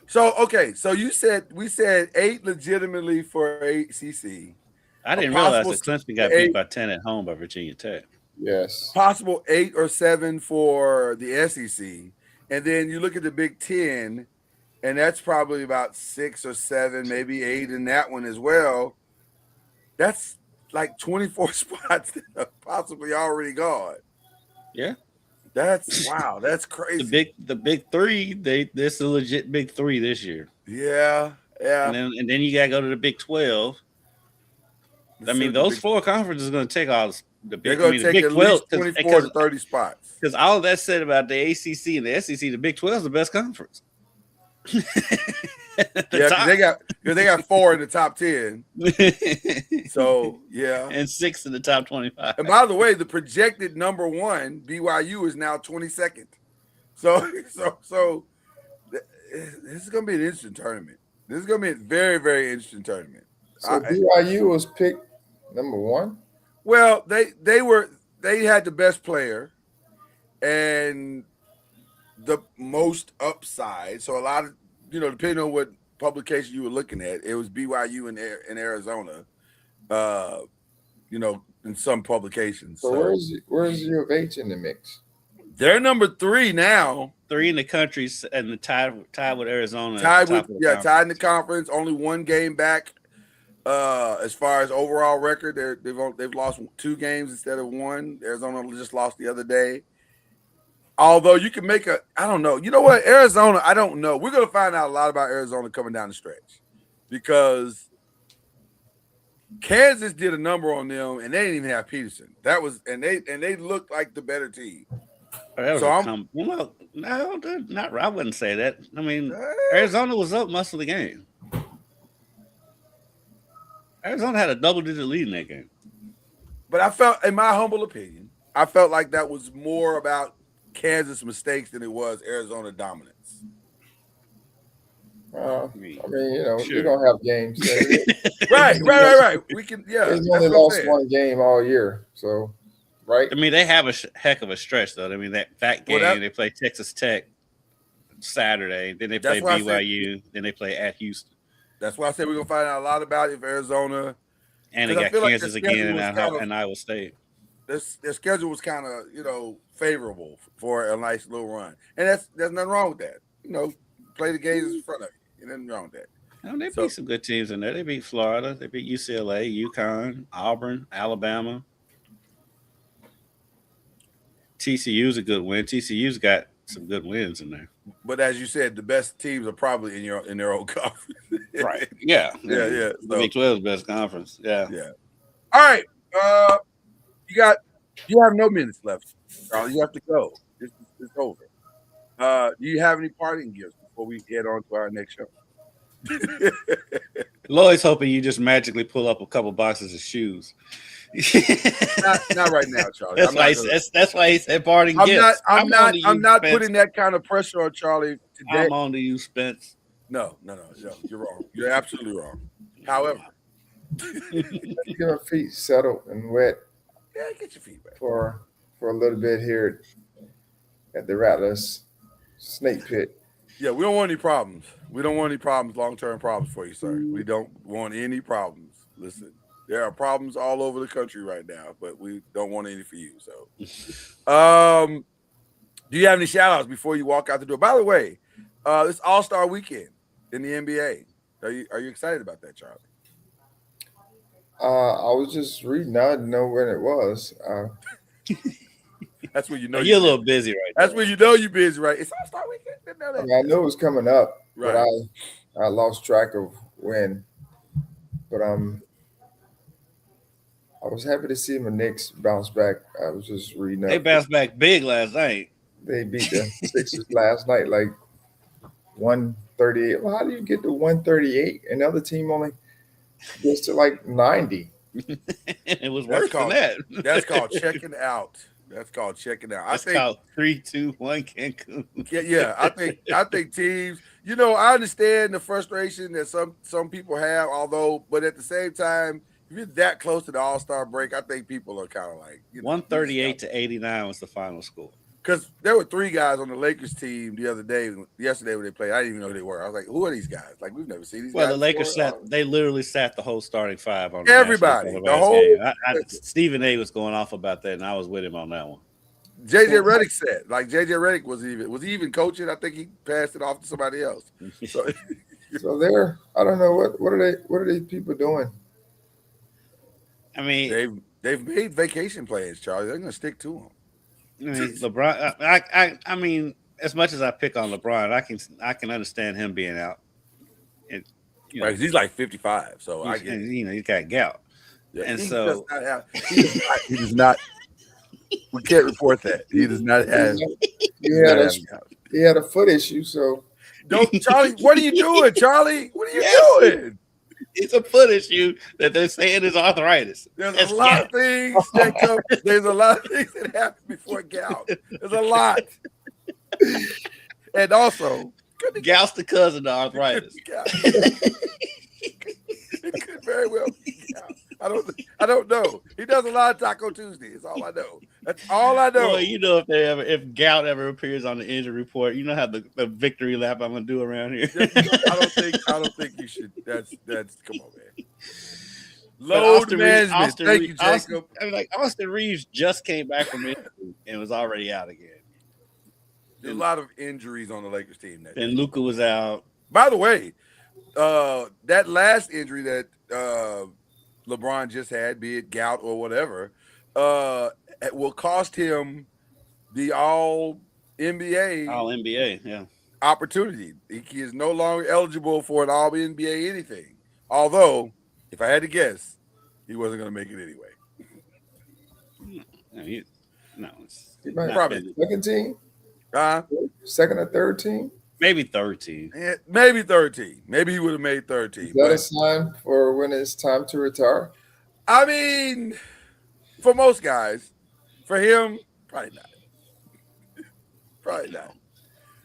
So, okay. So we said 8 legitimately for ACC. I didn't realize that Clemson got beat by 10 at home by Virginia Tech. Yes. Possible 8 or 7 for the SEC. And then you look at the Big Ten, and that's probably about 6 or 7, maybe 8 in that one as well. That's like 24 spots that are possibly already gone. Yeah. That's wow. That's crazy. The big 3, this is a legit Big 3 this year. Yeah. And then you got to go to the Big 12. I mean, those 4 conferences are going to take all the big. They're going to take at least 24 to 30 spots. Because all that said about the ACC and the SEC, the Big 12 is the best conference. Because they got 4 in the top 10. So yeah, and 6 in the top 25. And by the way, the projected number 1 BYU is now 22nd. So this is going to be an interesting tournament. This is going to be a very, very interesting tournament. So BYU was picked number 1. Well, they had the best player and the most upside. So a lot of, depending on what publication you were looking at, it was BYU in Arizona, in some publications. So where's U of H in the mix? They're number 3 now. 3 in the country and the tied with Arizona. Tied in the conference. Only 1 game back. As far as overall record, they've lost 2 games instead of 1. Arizona just lost the other day. Although you can make I don't know. You know what? Arizona, I don't know. We're going to find out a lot about Arizona coming down the stretch because Kansas did a number on them and they didn't even have Peterson. They looked like the better team. No, not. I wouldn't say that. I mean, Arizona was up most of the game. Arizona had a double-digit lead in that game. But I felt, in my humble opinion, like that was more about Kansas mistakes than it was Arizona dominance. Sure. We're going to have games. Right. We can, yeah. They've only lost 1 game all year, so, right? I mean, they have a heck of a stretch, though. I mean, that game, they play Texas Tech Saturday, then they play BYU, then they play at Houston. That's why I said we're going to find out a lot about if Arizona. And they got Kansas again and Iowa State. Their schedule was kind of, favorable for a nice little run. And there's nothing wrong with that. Play the games in front of you. Ain't nothing wrong with that. They So- beat some good teams in there. They beat Florida. They beat UCLA, UConn, Auburn, Alabama. TCU's a good win. TCU's got some good wins in there. But as you said, the best teams are probably in their own conference. Right. Yeah. Yeah. The So, Big 12's best conference. Yeah. yeah. All right. You have no minutes left, Charlie. You have to go. It's over. Do you have any parting gifts before we head on to our next show? Lloyd's hoping you just magically pull up a couple boxes of shoes. not right now, Charlie. That's why he said parting gifts. I'm not putting that kind of pressure on Charlie today. I'm on to you, Spence. No. You're wrong. You're absolutely wrong. However, Get my feet settled and wet get your feet wet for a little bit here at the Rattlers Snake Pit. Yeah, we don't want any problems. We don't want any problems, long-term problems for you, sir. We don't want any problems. Listen, there are problems all over the country right now, but we don't want any for you. So, do you have any shout-outs before you walk out the door? By the way, it's All-Star Weekend in the NBA. Are you excited about that, Charlie? I was just reading. I didn't know when it was. That's when you know you're a little busy right now. That's when you know you're busy, right? It's All-Star Weekend. I knew it was coming up, Right. but I lost track of when. But I was happy to see my Knicks bounce back. I was just reading up. They bounced back big last night. They beat the Sixers last night, like 138. Well, how do you get to 138? Another team only gets to like 90. It was worse than that. That's called checking out. That's called checking out. That's called 3-2-1 Cancun. Yeah. I think teams. You know, I understand the frustration that some people have. But at the same time, if you're that close to the All-Star break, I think people are kind of like 138-89 was the final score. Because there were 3 guys on the Lakers team yesterday when they played. I didn't even know who they were. I was like, who are these guys? Like, we've never seen these guys. Well, the Lakers they literally sat the whole starting 5 on everybody. The whole game. Stephen A was going off about that, and I was with him on that one. JJ Redick said, like JJ Redick was he even coaching? I think he passed it off to somebody else. So, I don't know what are they people doing? I mean, they've made vacation plans, Charlie. They're going to stick to them. I mean, LeBron. I mean, as much as I pick on LeBron, I can understand him being out. And, right, he's like 55, so I get it. He's got gout, and so he does not. We can't report that he does not have. He had a foot issue, so don't, Charlie. What are you doing, Charlie? What are you doing? It's a foot issue that they're saying is arthritis. There's a lot of things that come. There's a lot of things that happen before gout. There's a lot, and also gout's the cousin of arthritis. It could very well be gout. I don't know. He does a lot of Taco Tuesday. That's all I know. That's all I know. Well, you know, if gout ever appears on the injury report, you know how the victory lap I'm gonna do around here. I don't think you should. That's come on, man. Load management. Thank you, Jacob. Austin Reeves just came back from injury and was already out again. There's a lot of injuries on the Lakers team. And Luka was out. By the way, that last injury that LeBron just had, be it gout or whatever, it will cost him the All NBA opportunity. He is no longer eligible for an All NBA anything. Although, if I had to guess, he wasn't going to make it anyway. He might probably second team, second or third team. Maybe third team. Maybe third team. Maybe he would have made third team. Is that a sign for when it's time to retire? I mean, for most guys. For him, probably not. Probably not.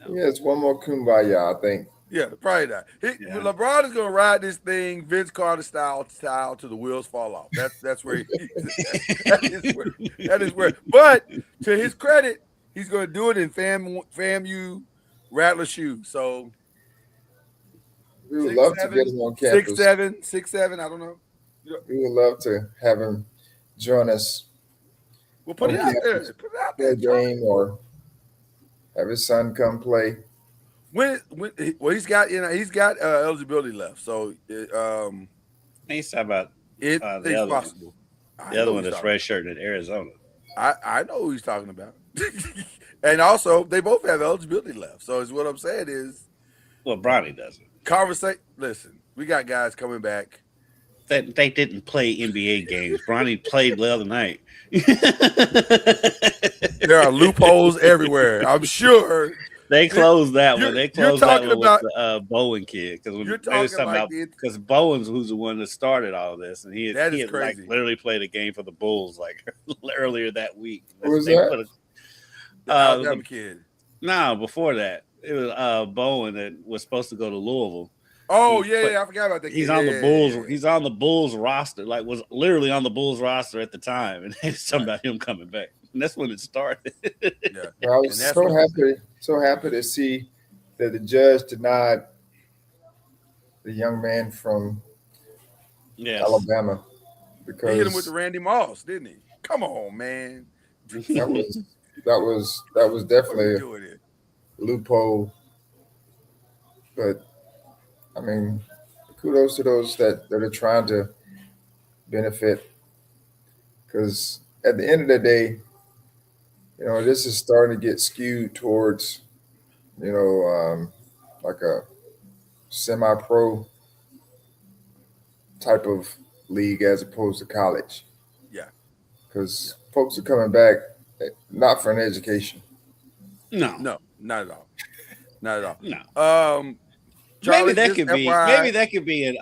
Yeah, it's one more kumbaya, I think. Yeah, probably not. LeBron is going to ride this thing Vince Carter style till the wheels fall off. That's where that is where. But to his credit, he's going to do it in FAMU Rattler shoes. So we would love to get him on campus. 6'7", I don't know. We would love to have him join us. We'll put it out there. Play a game or have his son come play Well, he's got eligibility left, so He's talking about it's the other one. possible. The other one that's redshirt in Arizona. I know who he's talking about. And also, they both have eligibility left. So, what I'm saying is, well, Bronny doesn't. Listen, we got guys coming back. They didn't play NBA games. Bronny played the other night. There are loopholes everywhere. I'm sure. They closed that one. They closed that one with the Bowen kid because Bowen's who's the one that started all this, and he had like literally played a game for the Bulls like earlier that week. Who was that? Alabama kid. No, before that, it was Bowen that was supposed to go to Louisville. Oh I forgot about that kid. He's on the Bulls. Yeah. He's on the Bulls roster. Like was literally on the Bulls roster at the time, and they was talking about him coming back. And that's when it started. Yeah. Well, I was so happy to see that the judge denied the young man from Alabama because he hit him with the Randy Moss, didn't he? Come on, man. That was definitely a loophole. But I mean, kudos to those that are trying to benefit, because at the end of the day, this is starting to get skewed towards, like a semi-pro type of league as opposed to college. Yeah. Because folks are coming back not for an education. No, not at all. Not at all. No. Charlie, maybe that could be an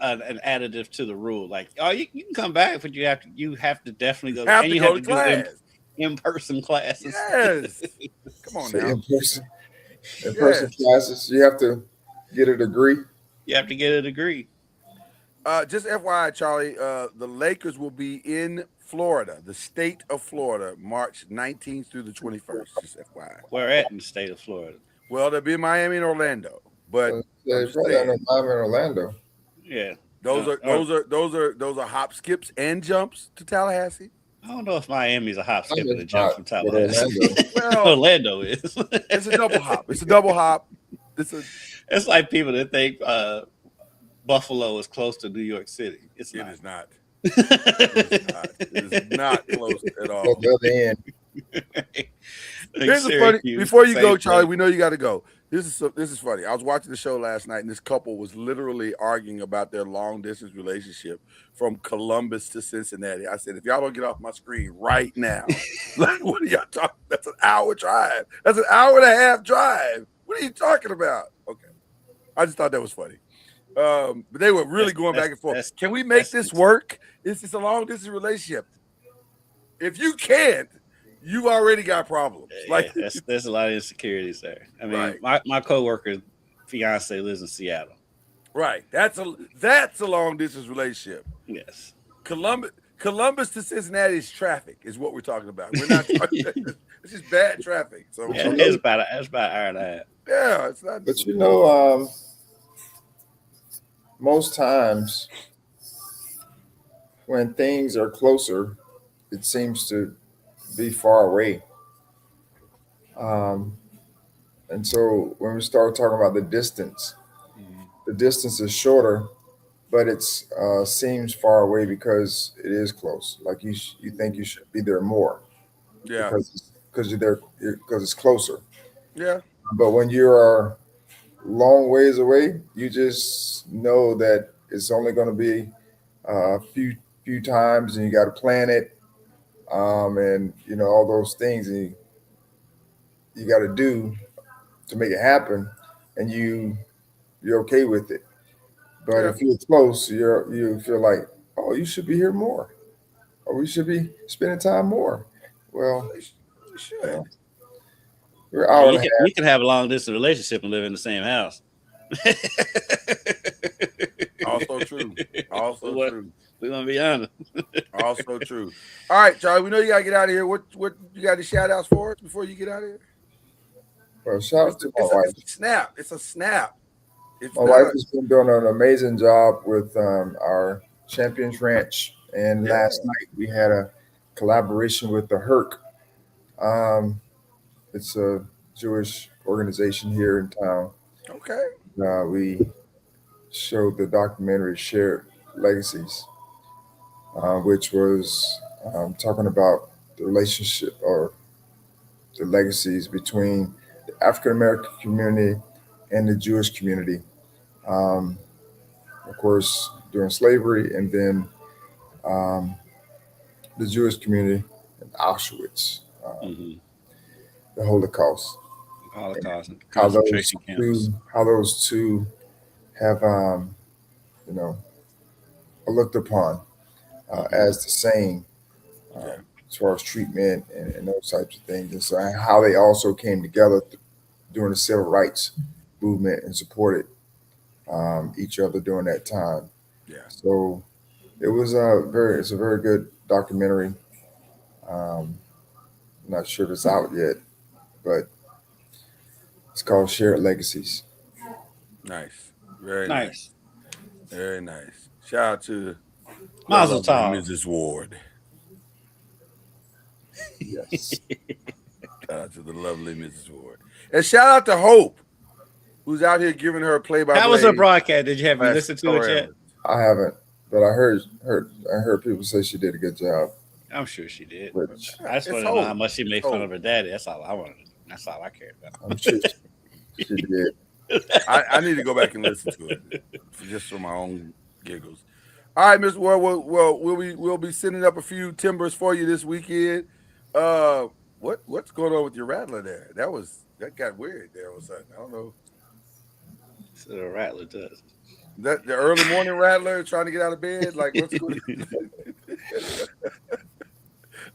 additive to the rule. Like, you can come back, but you have to definitely go. You have to do in-person classes. Yes. Come on now. In-person classes. You have to get a degree. You have to get a degree. Just FYI, Charlie, the Lakers will be in Florida, the state of Florida, March 19th through the 21st. Just FYI. Where at in the state of Florida? Well, they'll be in Miami and Orlando. But probably Miami and Orlando. Yeah. Those are hop, skips, and jumps to Tallahassee. I don't know if Miami's a hop, skip, and a jump from Tallahassee. Well, Orlando is. It's a double hop. It's a double hop. It's like people that think Buffalo is close to New York City. It is not. It is not close at all. Here's the funny. Before you go, Charlie, we know you got to go. This is funny. I was watching the show last night, and this couple was literally arguing about their long distance relationship from Columbus to Cincinnati. I said, if y'all don't get off my screen right now, like, what are y'all talking? That's an hour drive. That's an hour and a half drive. What are you talking about? Okay, I just thought that was funny. But they were really going back and forth. Can we make this work? It's just a long distance relationship. If you can't, you already got problems. Like, there's a lot of insecurities there. I mean, right. my coworker's fiance lives in Seattle. Right. That's a long distance relationship. Yes. Columbus to Cincinnati is traffic, is what we're talking about. We're not talking. It's just bad traffic. So it's about an hour and a half. Yeah, it's not. But most times when things are closer, it seems to be far away. And so when we start talking about the distance is shorter, but it's seems far away because it is close. Like you think you should be there more. Yeah. Because you're there because it's closer. Yeah. But when you are long ways away, you just know that it's only going to be a few times, and you got to plan it. And all those things you got to do to make it happen, and you're okay with it. But if you're close, you feel like, oh, you should be here more, or we should be spending time more. Well, we should. We're hour you can have a long distance relationship and live in the same house. Also true. True. We're gonna be honest. Also true. All right, Charlie. We know you gotta get out of here. What you got any shout outs for us before you get out of here? Well, shout out to my wife. It's a snap. My wife has been doing an amazing job with our Champions Ranch, and last night we had a collaboration with the Herc. It's a Jewish organization here in town. Okay. We showed the documentary Shared Legacies, which was talking about the relationship or the legacies between the African American community and the Jewish community. Um, of course, during slavery, and then um, the Jewish community in Auschwitz, Hmm. the Holocaust, Holocaust and how concentration camps. those two have you know are looked upon Hmm. as the same Yeah. as far as treatment and those types of things, and so how they also came together during the civil rights movement and supported each other during that time. Yeah. So it's a very good documentary. Um, not sure if it's out yet, but it's called Shared Legacies. Nice. Very nice. Nice. Very nice. Shout out to the Mazel lovely tov. Mrs. Ward. Yes. Shout out to the lovely Mrs. Ward. And shout out to Hope, who's out here giving her How was her play-by-play broadcast? Did you have you slash listened to it story yet? analyst. I haven't, but I heard people say she did a good job. I'm sure she did. Which I just It's wanted to know how Hope. much she It's made fun Hope. of her daddy. That's all I wanted. That's all I cared about. I'm sure she did. I need to go back and listen to it just for my own giggles. All right, Mr. Ward. We'll be sending up a few timbers for you this weekend. What's going on with your rattler there? That got weird there all of a sudden. I don't know. So the rattler does. That the early morning rattler trying to get out of bed. Like what's going on?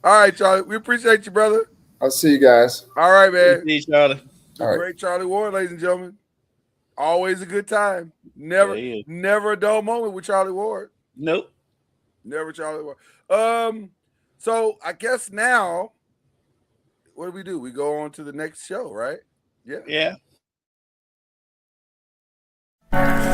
All right, Charlie. We appreciate you, brother. I'll see you guys. All right, man. See, Charlie. The All right. great Charlie Ward, ladies and gentlemen. Always a good time. Yeah, he is. Never a dull moment with Charlie Ward. Nope. Never Charlie Ward. So I guess now, what do? We go on to the next show, right? Yeah. Yeah.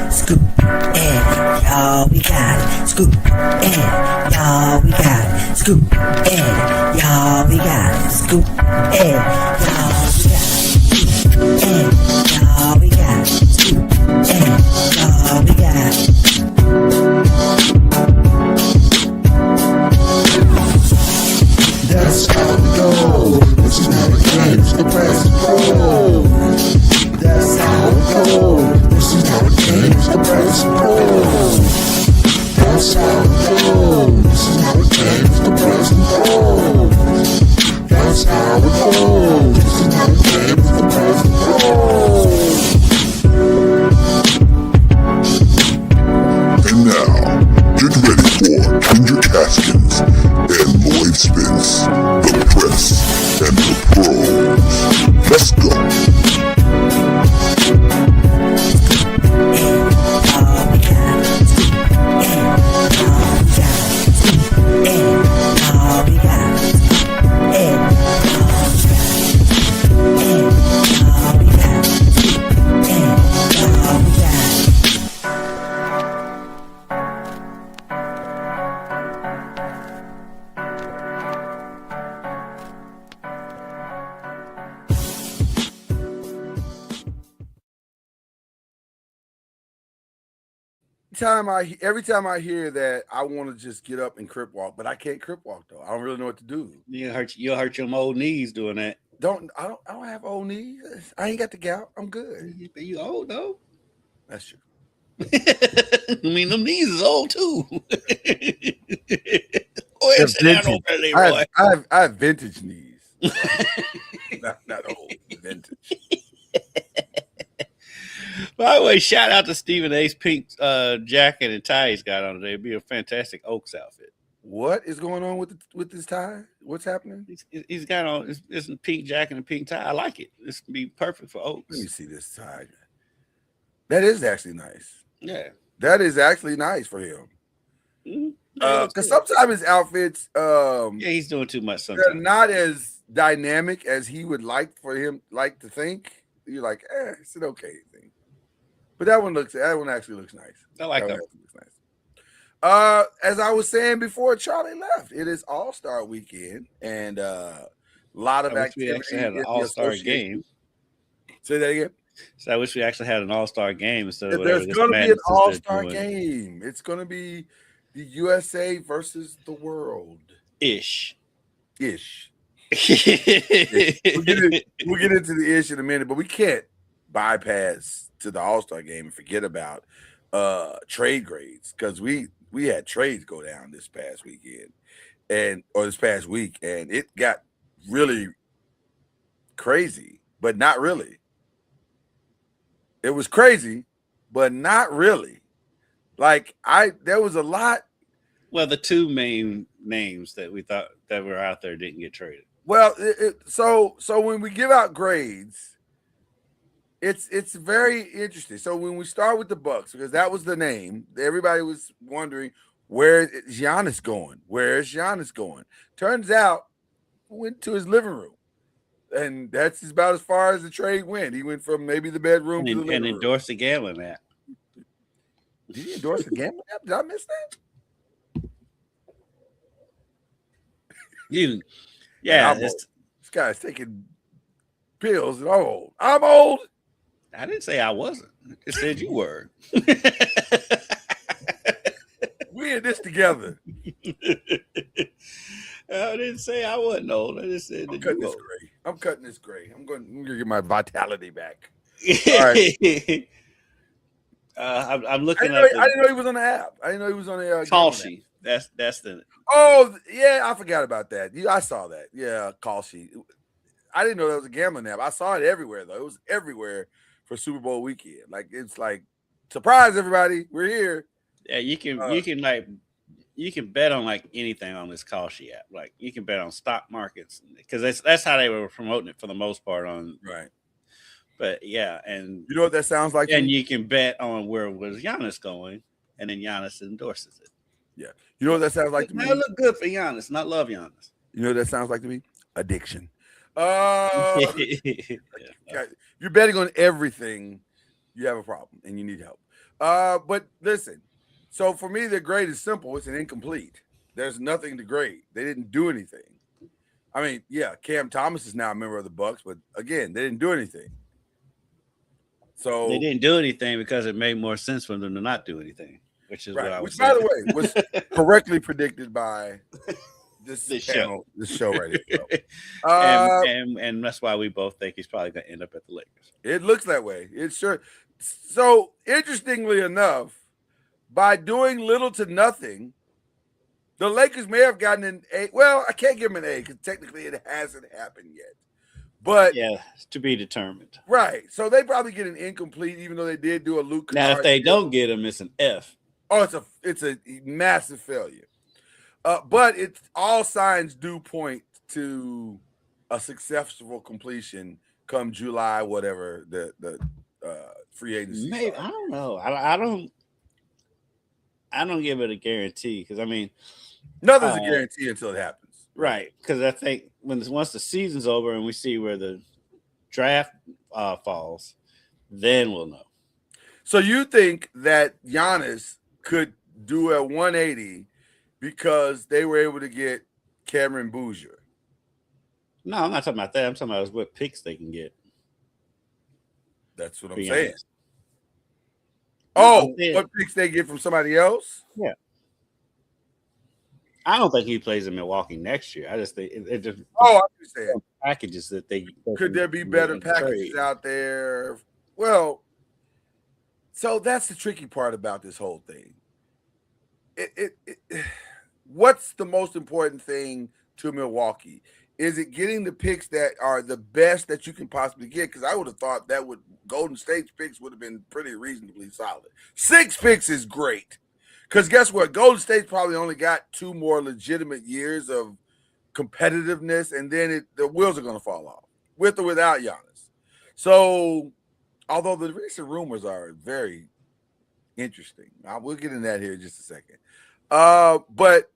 Scoop and y'all we got it. Scoop and y'all we got it. Scoop and y'all we got it. Scoop and y'all we got it. Scoop and y'all we got it. Scoop and y'all we got it. That's how we go. This is how the games the best pro. That's how we go. This is how the games the best pro. That's how we go. This is how the games the best pro. That's how we go. This is how the games the best pro. And now, get ready for Ginger Caskins and Lloyd Spence, the press and the pros. Let's go. Every time I hear that, I want to just get up and crip walk, but I can't crip walk though. I don't really know what to do. You'll hurt your old knees doing that. I don't have old knees. I ain't got the gout. I'm good. You old though. That's true. I mean, them knees is old too. Go ahead and sit down over there, Leroy. I have vintage knees. not old, vintage. By the way, shout out to Stephen A's pink jacket and tie he's got on today. It'd be a fantastic Oaks outfit. What is going on with this tie? What's happening? He's got on this pink jacket and pink tie. I like it. This would be perfect for Oaks. Let me see this tie. That is actually nice. Yeah. That is actually nice for him. Because sometimes his outfits, yeah, he's doing too much sometimes. they're not as dynamic as he would like to think. You're like, it's an okay thing. But that one actually looks nice. I like that. Looks nice. As I was saying before Charlie left, it is All-Star weekend and a lot of We activity. actually had in an the All-Star association. game. Say that again. So I wish we actually had an all-star game instead of whatever There's this going to be an madness is they're all-star doing. game. It's going to be the USA versus the world. Ish. Ish. Yeah, We'll get into the ish in a minute, but we can't bypass to the all-star game and forget about trade grades, because we had trades go down this past weekend or this past week, and it got really crazy, but not really. It was crazy, but not really. Like there was a lot. Well, the two main names that we thought that were out there didn't get traded. Well, so when we give out grades, it's very interesting. So when we start with the Bucks, because that was the name, everybody was wondering, where is Giannis going? Where is Giannis going? Turns out, went to his living room, and that's about as far as the trade went. He went from maybe the bedroom to the living And room. endorsed the gambling app. Did he endorse the gambling app? Did I miss that? Yeah, This guy's taking pills, and I'm old. I'm old. I didn't say I wasn't. I said you were. We in this together. I didn't say I wasn't old. I just said that you old. I'm cutting this gray. I'm going to get my vitality back. I'm looking I up. didn't know he was on the app. I didn't know he was on the Call sheet. That's the. Oh yeah, I forgot about that. I saw that. Yeah, call sheet. I didn't know that was a gambling app. I saw it everywhere though. It was everywhere for Super Bowl weekend. Like it's like, surprise everybody, we're here. Yeah, you can bet on like anything on this call sheet app. Like you can bet on stock markets, because that's how they were promoting it for the most part on. Right. But yeah, and you know what that sounds like? And you can bet on where was Giannis going, and then Giannis endorses it. Yeah. You know what that sounds like to me? That look good for Giannis, not love Giannis. You know what that sounds like to me? Addiction. You're betting on everything, you have a problem and you need help. But listen, so for me, the grade is simple. It's an incomplete. There's nothing to grade. They didn't do anything. I mean, yeah, Cam Thomas is now a member of the Bucks, but again, they didn't do anything. So they didn't do anything because it made more sense for them to not do anything, which is what I was saying. By the way, was correctly predicted by this show right here. And that's why we both think he's probably going to end up at the Lakers. It looks that way. It sure. So interestingly enough, by doing little to nothing, the Lakers may have gotten an A. Well, I can't give them an A because technically it hasn't happened yet. But yeah, to be determined. Right. So they probably get an incomplete, even though they did do a Luke. Now, if they don't get him, it's an F. Oh, it's a massive failure. But it's all signs do point to a successful completion come July, whatever the free agency. Maybe I don't know. I don't give it a guarantee, because I mean, nothing's a guarantee until it happens. Right, because I think once the season's over and we see where the draft falls, then we'll know. So you think that Giannis could do a 180 because they were able to get Cameron Boozer? No, I'm not talking about that. I'm talking about what picks they can get. That's what I'm saying. Oh, yeah. What picks they get from somebody else? Yeah. I don't think he plays in Milwaukee next year. I just think it just. Oh, I understand. Packages that they could there be better packages out there? Well, so that's the tricky part about this whole thing. What's the most important thing to Milwaukee? Is it getting the picks that are the best that you can possibly get? Because I would have thought that Golden State's picks would have been pretty reasonably solid. 6 picks is great. Because guess what? Golden State's probably only got 2 more legitimate years of competitiveness, and then the wheels are going to fall off, with or without Giannis. So, although the recent rumors are very interesting, we'll get in that here in just a second. But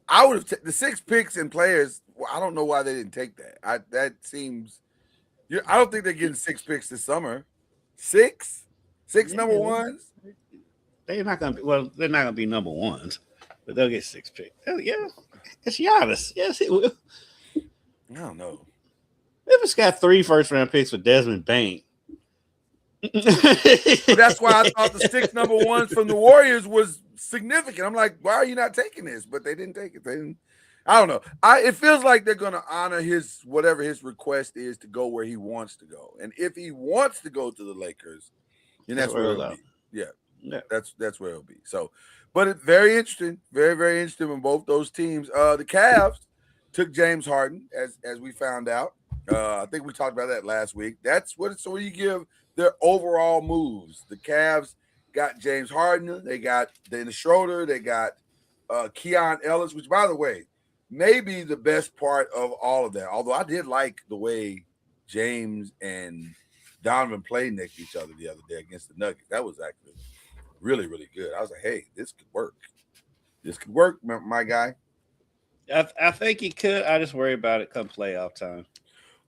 I would have the 6 picks and players. Well, I don't know why they didn't take that. That seems. I don't think they're getting 6 picks this summer. 6 number ones. They're not going to be. Well, they're not going to be number ones, but they'll get 6 picks. Yeah, it's Giannis. Yes, it will. I don't know. If it's got 3 first-round picks with Desmond Bain, So that's why I thought the 6 number ones from the Warriors was significant. I'm like, why are you not taking this? But they didn't take it. They didn't. I don't know. It feels like they're gonna honor his whatever his request is to go where he wants to go. And if he wants to go to the Lakers, then that's where it'll be. Yeah. That's where it'll be. So, but it's very interesting, very, very interesting in both those teams. The Cavs took James Harden, as we found out. I think we talked about that last week. That's what it's so you give their overall moves. The Cavs got James Harden, they got Dennis Schroeder, they got Keon Ellis, which by the way, maybe the best part of all of that. Although I did like the way James and Donovan played next to each other the other day against the Nuggets. That was actually really, really good. I was like, hey, this could work. This could work, my guy. I think he could. I just worry about it come playoff time.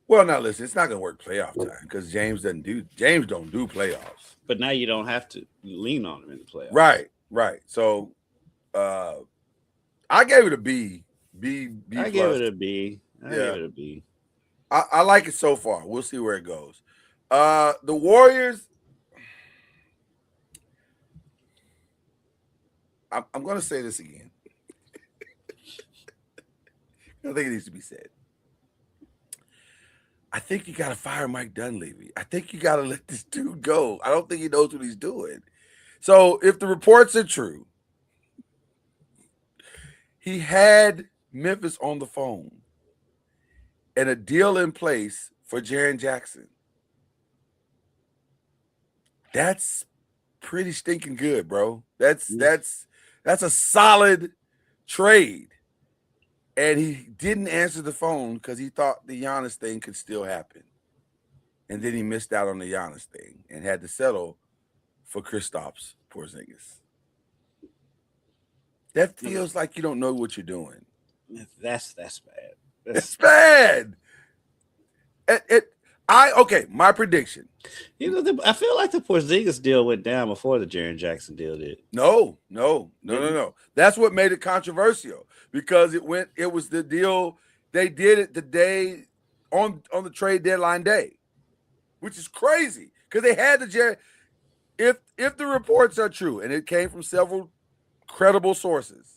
Well, now listen, it's not going to work playoff time because James don't do playoffs. But now you don't have to lean on him in the playoffs. Right. So, I gave it a B. B. I gave it a B. I gave it a B. I like it so far. We'll see where it goes. The Warriors. I'm going to say this again. I think it needs to be said. I think you got to fire Mike Dunleavy. I think you got to let this dude go. I don't think he knows what he's doing. So if the reports are true, he had Memphis on the phone and a deal in place for Jaren Jackson. That's pretty stinking good, bro. That's a solid trade. And he didn't answer the phone because he thought the Giannis thing could still happen. And then he missed out on the Giannis thing and had to settle for Kristaps Porzingis. That feels like you don't know what you're doing. That's bad. It's bad. My prediction. I feel like the Porzingis deal went down before the Jaren Jackson deal did. No. That's what made it controversial because it was the deal they did it the day on the trade deadline day, which is crazy because they had the Jaren. If the reports are true and it came from several credible sources,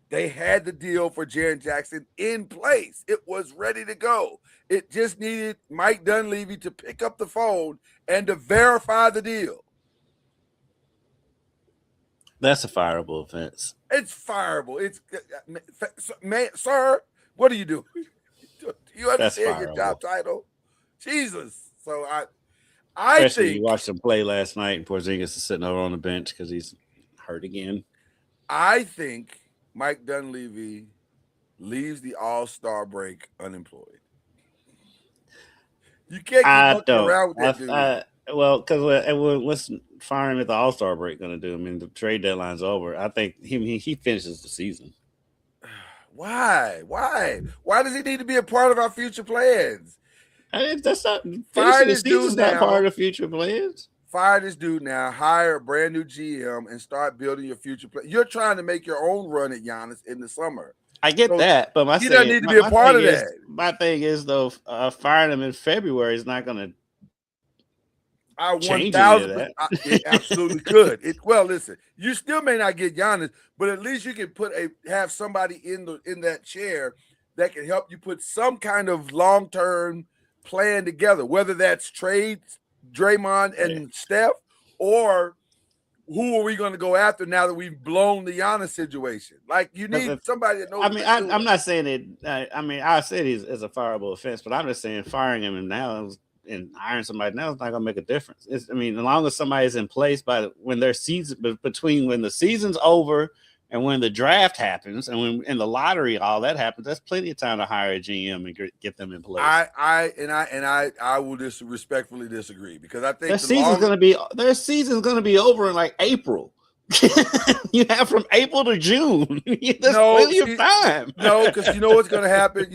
they had the deal for Jaren Jackson in place. It was ready to go. It just needed Mike Dunleavy to pick up the phone and to verify the deal. That's a fireable offense. It's fireable. Sir, what are you doing? Do you understand your job title? Jesus. So I Especially think you watched him play last night, and Porzingis is sitting over on the bench because he's hurt again. I think Mike Dunleavy leaves the All-Star break unemployed. You can't keep looking around with that dude. Well, because what's firing at the All-Star break going to do? I mean, the trade deadline's over. I think he finishes the season. Why? Why does he need to be a part of our future plans? That's not fire this dude now. Not part of future plans. Fire this dude now. Hire a brand new GM and start building your future plan. You're trying to make your own run at Giannis in the summer. I get that, but he doesn't need to be a part of that. My thing is though, firing him in February is not going to. I 1,000. It absolutely could. Well, listen, you still may not get Giannis, but at least you can have somebody in that chair that can help you put some kind of long-term plan together, whether that's trade Draymond and Steph, or who are we going to go after now that we've blown the Giannis situation? Like, you need somebody that knows. I mean, I'm not saying it. I mean, I said he's a fireable offense, but I'm just saying firing him now and hiring somebody now is not going to make a difference. As long as somebody's in place when their season, between when the season's over and when the draft happens and when in the lottery all that happens, that's plenty of time to hire a GM and get them in place. I will just respectfully disagree because I think their season's going to be over in like April. You have from April to June. There's plenty of time. No, because you know what's going to happen.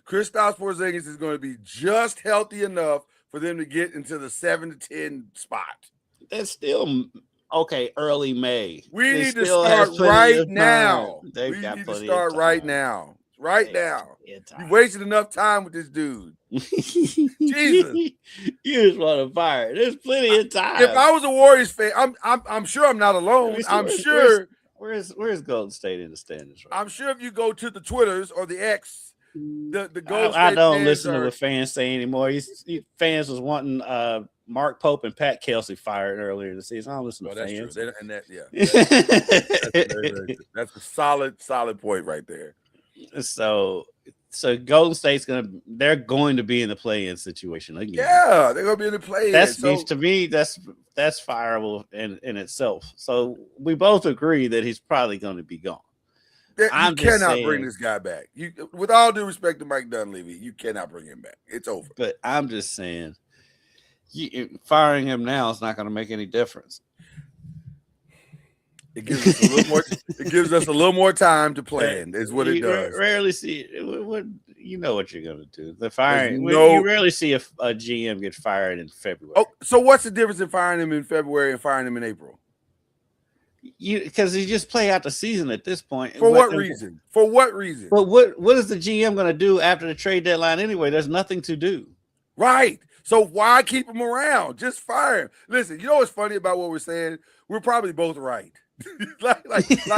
Kristaps Porzingis is going to be just healthy enough for them to get into the 7 to 10 spot. That's still okay. Early May. We need to start right now. We need to start right now. right now. You wasted enough time with this dude. Jesus. You just want to fire. There's plenty of time. If I was a Warriors fan, I'm sure I'm not alone. I'm sure. Where's Golden State in the standings? Right I'm sure if you go to the Twitters or the X, the Golden State I don't fans listen to what fans say anymore. Fans was wanting Mark Pope and Pat Kelsey fired earlier in the season. I don't listen to fans. True. That's a solid point right there. So Golden State's they're going to be in the play-in situation again. Yeah, they're gonna be in the play-in. To me, that's fireable in itself. So we both agree that he's probably going to be gone. You cannot bring this guy back. You, with all due respect to Mike Dunleavy, you cannot bring him back. It's over. But I'm just saying, firing him now is not going to make any difference. It gives us a little more. It gives us a little more time to plan. Is what it does. Rarely see. You know what you're going to do. The firing. You rarely see a GM get fired in February. Oh, so what's the difference in firing him in February and firing him in April? Because you just play out the season at this point. For what reason? For what reason? But what is the GM going to do after the trade deadline anyway? There's nothing to do. Right. So why keep him around? Just fire him. Listen, you know what's funny about what we're saying? We're probably both right. like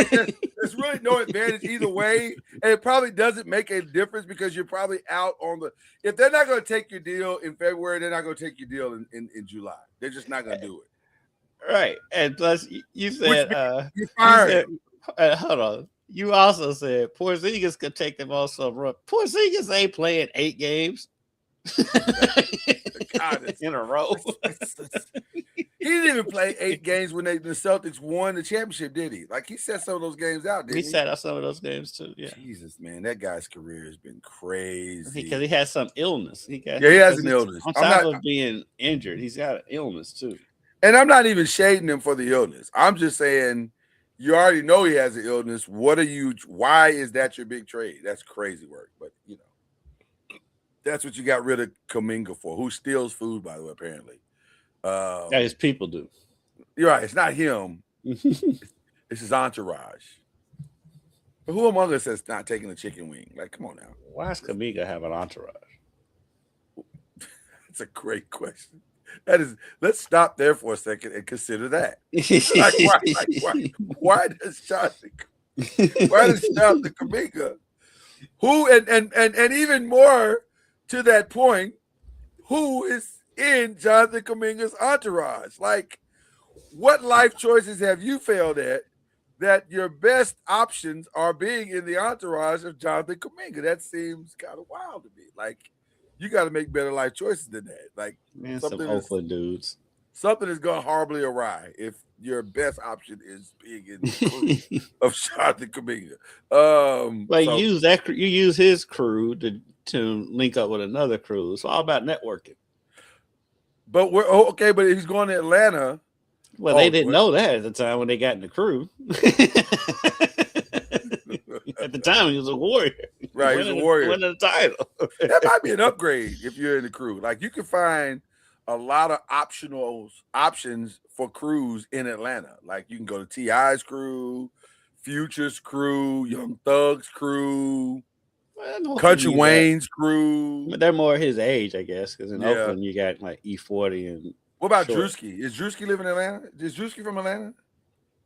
there's really no advantage either way, and it probably doesn't make a difference because you're probably out on the. If they're not going to take your deal in February, they're not going to take your deal in July. They're just not going to do it. Right, and plus you said you fired. Hold on. You also said Porzingis could take them on some run. Porzingis ain't playing 8 games in a row. He didn't even play 8 games when the Celtics won the championship, did he? Like he set some of those games out, didn't he? He set out some of those games too. Yeah. Jesus, man, that guy's career has been crazy because he has some illness. He has an illness. On top of being injured, he's got an illness too. And I'm not even shading him for the illness. I'm just saying, you already know he has an illness. Why is that your big trade? That's crazy work. But, that's what you got rid of Kuminga for, who steals food, by the way, apparently. His people do. You're right. It's not him. It's his entourage. But who among us is not taking a chicken wing? Like, come on now. Why does Kuminga have an entourage? That's a great question. Let's stop there for a second and consider that. Why does Jonathan Kuminga, who and even more to that point, who is in Jonathan Kuminga's entourage? Like, what life choices have you failed at that your best options are being in the entourage of Jonathan Kuminga? That seems kind of wild to me. Like, you got to make better life choices than that. Like, man, some Oakland dudes. Something has gone horribly awry if your best option is being in the crew of Jonathan Kuminga. You use his crew to link up with another crew. It's all about networking. But but if he's going to Atlanta. Well, they didn't know that at the time when they got in the crew. At the time, he was a Warrior. Right, he was a Warrior. Winning the title. That might be an upgrade if you're in the crew. Like, you can find a lot of options for crews in Atlanta. Like, you can go to T.I.'s crew, Future's crew, Young Thug's crew, Country Wayne's crew. But they're more his age, I guess, because in Oakland, you got like E40 and. What about Drewski? Is Drewski living in Atlanta? Is Drewski from Atlanta?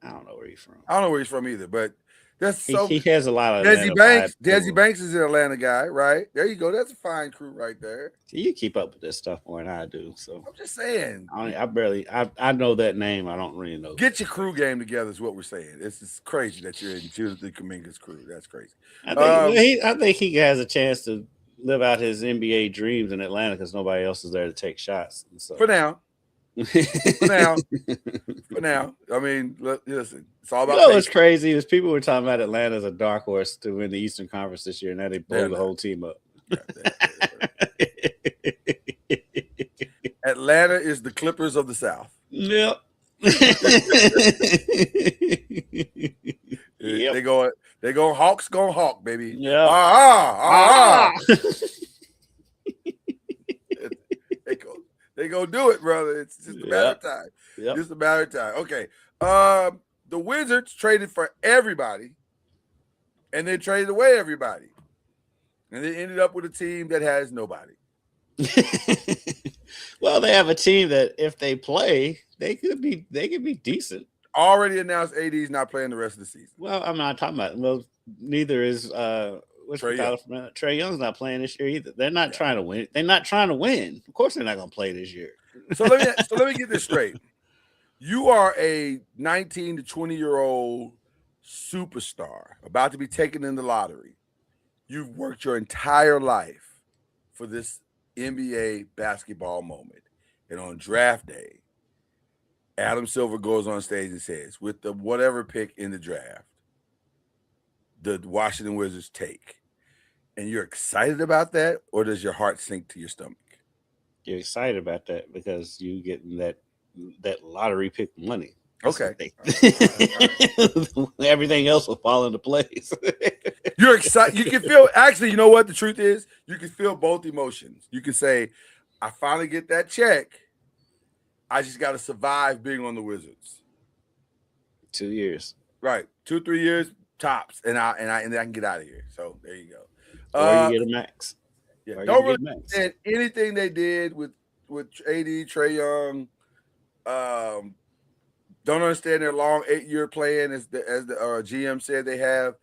I don't know where he's from. I don't know where he's from either, but he has a lot of Desi Banks is an Atlanta guy, right? There you go. That's a fine crew right there. You keep up with this stuff more than I do. So I'm just saying. I know that name. I don't really know. Get your crew game together is what we're saying. It's crazy that you're in Jonathan Kuminga's crew. That's crazy. I think he has a chance to live out his NBA dreams in Atlanta because nobody else is there to take shots. So. For now. For now. I mean, listen, it's all about. What's crazy is people were talking about Atlanta as a dark horse to win the Eastern Conference this year, and now they blow the whole team up. Atlanta is the Clippers of the South. Yep. They go Hawks going Hawk, baby. Yeah. They go do it, brother. It's just a matter of time. Yep. Just a matter of time. Okay. The Wizards traded for everybody and then traded away everybody. And they ended up with a team that has nobody. Well, they have a team that if they play, they could be decent. Already announced AD's not playing the rest of the season. Well, I'm not talking about. Well, neither is Trey Young's not playing this year either. They're not trying to win. They're not trying to win. Of course, they're not going to play this year. So let me get this straight. You are a 19 to 20-year-old superstar about to be taken in the lottery. You've worked your entire life for this NBA basketball moment. And on draft day, Adam Silver goes on stage and says, with the whatever pick in the draft, the Washington Wizards take. And you're excited about that, or does your heart sink to your stomach? You're excited about that because you getting that lottery pick money. Okay. Everything else will fall into place. You're excited. You can feel, actually, you know what the truth is? You can feel both emotions. You can say, I finally get that check. I just got to survive being on the Wizards. 2 years. Right. 2-3 years tops. And then I can get out of here. So there you go. Or you get a max. Yeah. Don't really understand anything they did with AD, Trey Young. Don't understand their long 8-year plan as the GM said they have.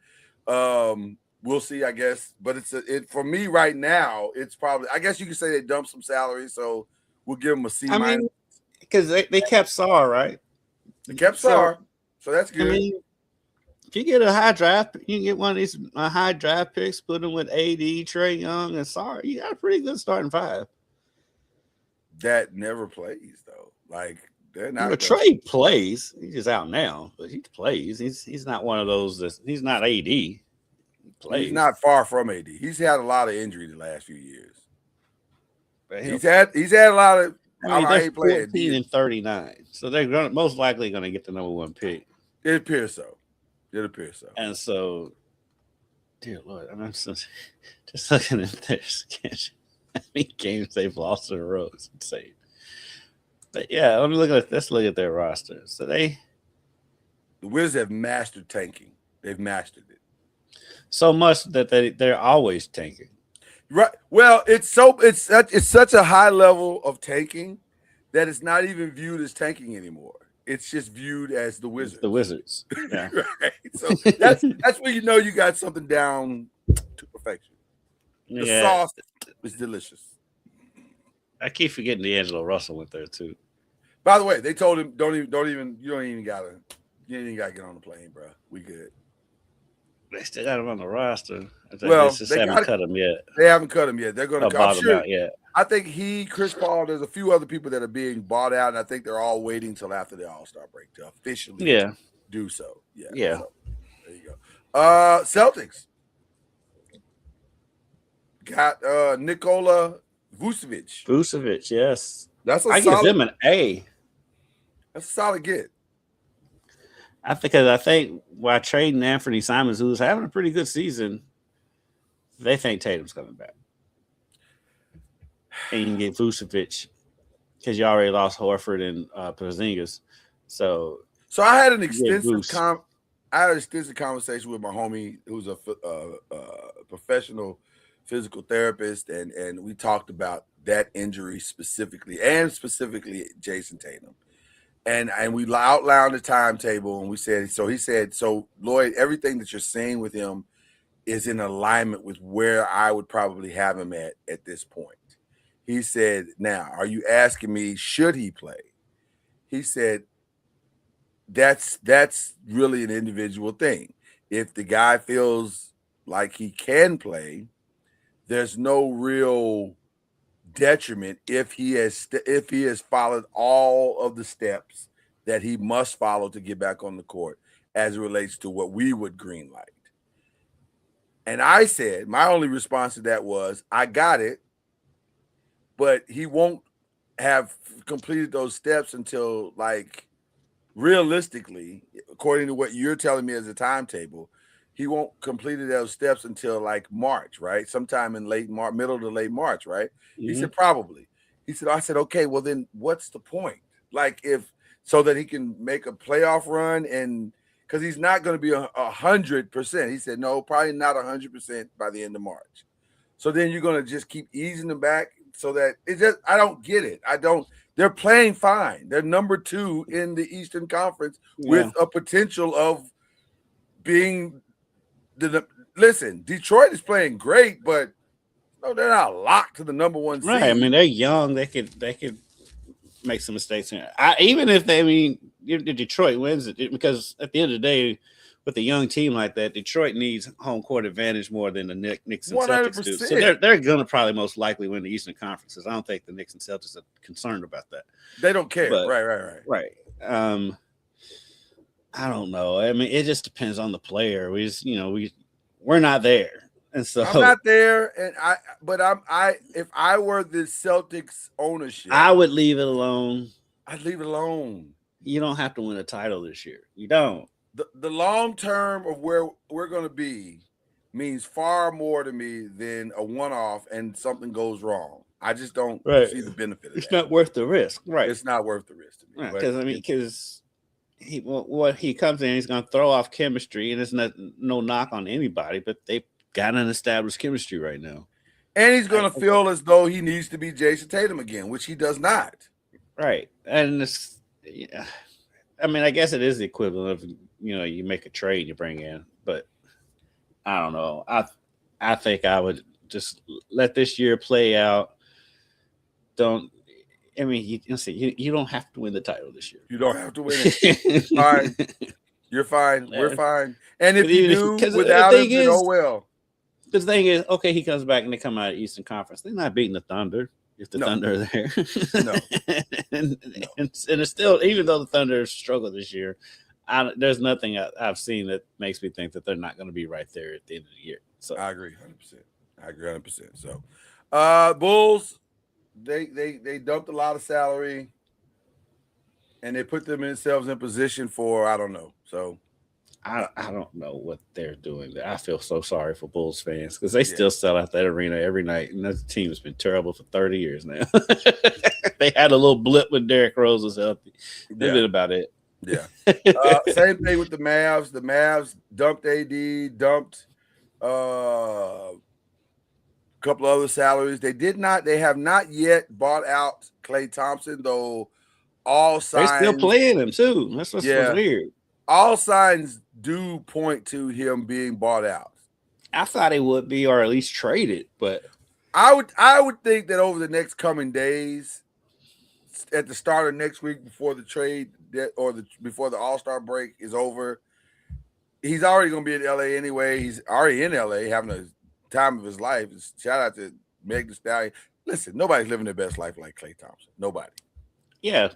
We'll see, I guess. But for me right now, it's probably, I guess you could say they dumped some salary, so we'll give them a C-. I mean, because they kept Sarr, right? They kept Sarr, so that's good. I mean, if you get a high draft, you can get one of these high draft picks, put them with AD, Trey Young, and Sarr. You got a pretty good starting five. That never plays though. Like they're not. Well, Trey plays. He's just out now, but he plays. He's not one of those. He's not AD. He plays. He's not far from AD. He's had a lot of injury the last few years. But he's had a lot of. I mean, they're 14 and 39, so they're most likely going to get the number one pick. It appears so. And so, dear Lord, I'm just looking at their schedule. How many games they've lost in a row? It's insane. But yeah, let's look at their roster. So the Wizards have mastered tanking. They've mastered it so much that they're always tanking. Right. Well, it's such a high level of tanking that it's not even viewed as tanking anymore. It's just viewed as the Wizards. The Wizards. Yeah. Right. So that's where you know you got something down to perfection. The sauce is delicious. I keep forgetting D'Angelo Russell went there too. By the way, they told him you ain't even gotta get on the plane, bro. We good. They still got him on the roster. Well, they haven't cut him yet. They haven't cut him yet. They're going to cut him out yet. I think Chris Paul, there's a few other people that are being bought out, and I think they're all waiting until after the All-Star break to officially do so. Yeah. So, there you go. Celtics got Nikola Vucevic. Vucevic, yes. I give them an A. That's a solid get. I think while trading Anthony Simons, who's having a pretty good season, they think Tatum's coming back. And you can get Vucevic because you already lost Horford and Porzingis. So I had an extensive conversation with my homie who's a professional physical therapist, and we talked about that injury specifically Jason Tatum. And we outlined the timetable, and we said, he said, Lloyd, everything that you're saying with him is in alignment with where I would probably have him at this point. He said, now, are you asking me, should he play? He said, that's really an individual thing. If the guy feels like he can play, there's no real detriment if he has followed all of the steps that he must follow to get back on the court as it relates to what we would green light. And I said, my only response to that was, I got it, but he won't have completed those steps until, like, realistically, according to what you're telling me as a timetable, he won't complete those steps until like March, right? Sometime in late March, middle to late March, right? Mm-hmm. He said, probably. I said, okay, well then what's the point? Like so that he can make a playoff run, and because he's not going to be 100%. He said, no, probably not 100% by the end of March. So then you're going to just keep easing them back so that it just, I don't get it. They're playing fine. They're number 2 in the Eastern Conference with a potential of being listen, Detroit is playing great, but no, they're not locked to the number 1 seed. Right. I mean, they're young. They could make some mistakes here. Even if Detroit wins it, because at the end of the day, with a young team like that, Detroit needs home court advantage more than the Knicks and 100%. Celtics do. So they're going to probably most likely win the Eastern Conferences. I don't think the Knicks and Celtics are concerned about that. They don't care. But, right. I don't know. I mean, it just depends on the player. We're not there, and so I'm not there. And if I were the Celtics ownership, I would leave it alone. I'd leave it alone. You don't have to win a title this year. You don't. The long term of where we're going to be means far more to me than a one-off and something goes wrong. I just don't see the benefit of it's that. Not worth the risk. Right. It's not worth the risk to me. Because he comes in, he's going to throw off chemistry, and it's no knock on anybody, but they've got an established chemistry right now. And he's going to feel as though he needs to be Jason Tatum again, which he does not. Right. And I guess it is the equivalent of, you make a trade, you bring in, but I don't know. I think I would just let this year play out. You don't have to win the title this year. You don't have to win it. Fine. You're fine. Yeah. We're fine. And if you do without him, then oh well. The thing is, okay, he comes back and they come out of Eastern Conference. They're not beating the Thunder if the Thunder are there. No. and it's still, even though the Thunder struggle this year, there's nothing I've seen that makes me think that they're not going to be right there at the end of the year. So I agree 100%. So Bulls, they dumped a lot of salary and they put themselves in position for, I don't know. So I don't know what they're doing. I feel so sorry for Bulls fans because they still sell out that arena every night, and that team has been terrible for 30 years now. They had a little blip when Derrick Rose was healthy. They did about it. Yeah. Same thing with the Mavs. The Mavs dumped AD, dumped a couple other salaries. They have not yet bought out Klay Thompson, though all signs. They're still playing him too. That's what's weird. All signs do point to him being bought out. I thought he would be, or at least traded, but I would think that over the next coming days, at the start of next week, before the trade before the All-Star break is over, he's already going to be in LA anyway. He's already in LA having a time of his life. Shout out to Meg Thee Stallion. Listen, nobody's living their best life like Klay Thompson. Nobody. Yeah,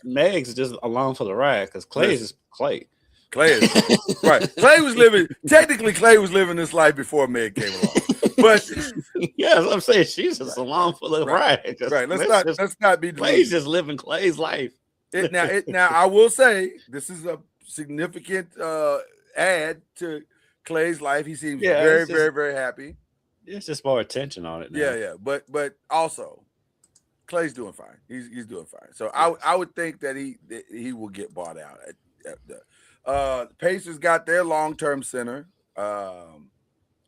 Meg's just along for the ride because Klay is Klay. Klay is right. Klay was living this life before Meg came along. But yeah, I'm saying she's just along for the ride. Right. Let's not be deluded. Clay's just living Klay's life. Now I will say this is a significant add to Klay's life. He seems very, very, very happy. There's just more attention on it now. Yeah. But also Klay's doing fine. He's doing fine. So I would think that he will get bought out. The Pacers got their long-term center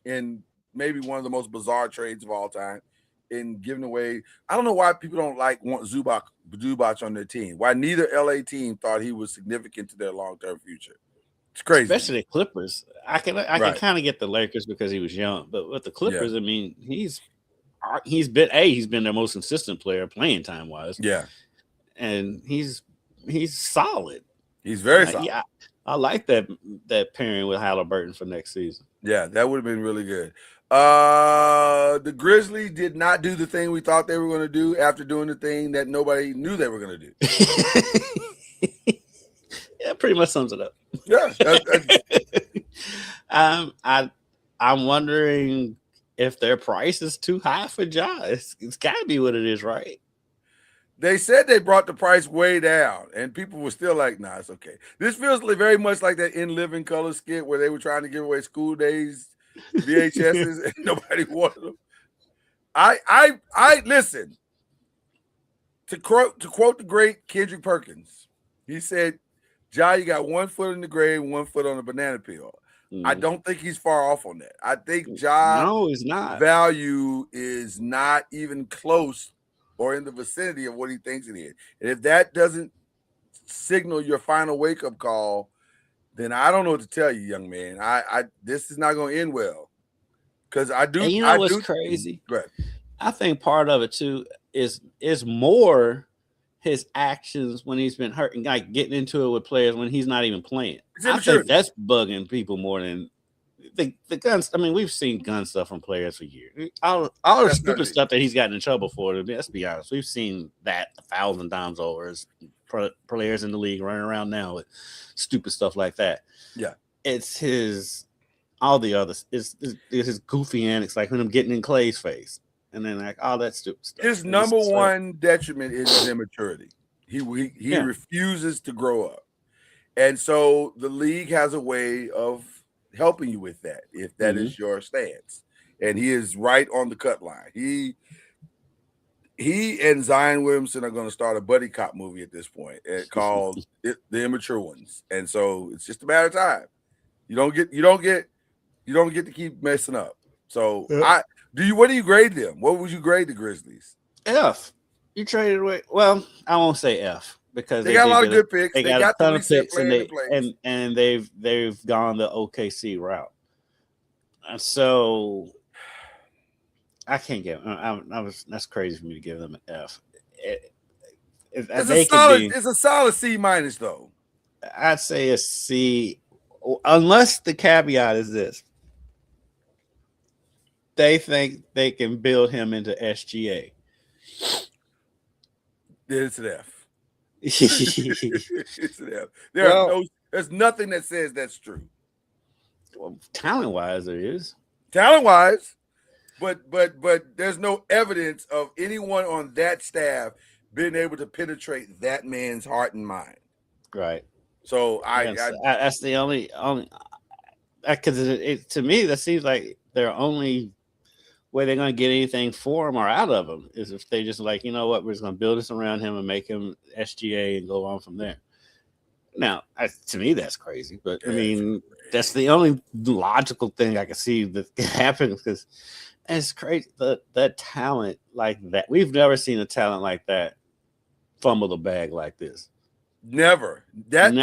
in maybe one of the most bizarre trades of all time in giving away. I don't know why people don't want Zubac on their team. Why neither LA team thought he was significant to their long-term future. It's crazy. Especially the Clippers. I can kind of get the Lakers because he was young, but with the Clippers, I mean, he's been their most consistent player playing time wise. Yeah. And he's solid. He's very solid. Yeah. I like that pairing with Halliburton for next season. Yeah, that would have been really good. The Grizzlies did not do the thing we thought they were going to do after doing the thing that nobody knew they were going to do. Yeah, pretty much sums it up. Yeah. I'm wondering if their price is too high for Ja. It's got to be what it is, right? They said they brought the price way down, and people were still like, nah, it's okay. This feels very much like that In Living Color skit where they were trying to give away School Days VHSs and nobody wanted them. I listen, to quote the great Kendrick Perkins, he said, Ja, you got 1 foot in the grave, 1 foot on the banana peel. I don't think he's far off on that. I think Ja No, he's not. value is not even close or in the vicinity of what he thinks it is. And if that doesn't signal your final wake-up call, then I don't know what to tell you, young man. I this is not going to end well. Because I do. And you know I what's do, crazy? Go ahead. I think part of it too is more his actions when he's been hurt and like getting into it with players when he's not even playing. I think that's bugging people more than the guns. I mean, we've seen gun stuff from players for years. All the stupid stuff that he's gotten in trouble for. Let's be honest, we've seen that 1,000 times over. As players in the league running around now with stupid stuff like that. Yeah, it's his. All the others is his goofy antics, like when I'm getting in Clay's face, and then like all that stupid stuff. His number one detriment is his immaturity. He refuses to grow up, and so the league has a way of helping you with that if that is your stance. And he is right on the cut line. He and Zion Williamson are going to start a buddy cop movie at this point called The Immature Ones, and so it's just a matter of time. You don't get to keep messing up. So what do you grade them? What would you grade the Grizzlies? F. You traded away. Well, I won't say F because they got a lot of good picks. They got a ton of picks, and they've gone the OKC route. So I can't give. That's crazy for me to give them an F. It's a solid C minus though. I'd say a C, unless the caveat is this. They think they can build him into SGA. It's an F. It's an F. There's nothing that says that's true. Well, talent-wise, there is. Talent-wise, but there's no evidence of anyone on that staff being able to penetrate that man's heart and mind. Right. So that's the only because to me that seems like their only way they're going to get anything for him or out of him is if they just like, you know what, we're just going to build this around him and make him SGA and go on from there. Now, to me, that's crazy, but I mean, that's the only logical thing I can see that can happen because it's crazy. That talent like that, we've never seen a talent like that fumble the bag like this. Never. That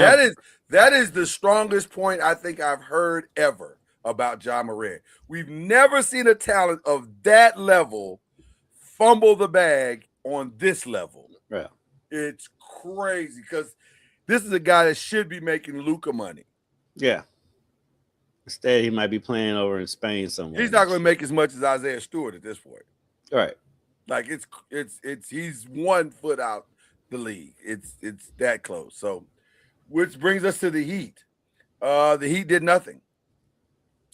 is the strongest point I think I've heard ever about Ja Morant. We've never seen a talent of that level fumble the bag on this level. Yeah. It's crazy because this is a guy that should be making Luka money. Yeah. Instead, he might be playing over in Spain somewhere. He's not going to make as much as Isaiah Stewart at this point. Right. Like it's he's 1 foot out the league. It's that close. So, which brings us to the Heat. The Heat did nothing.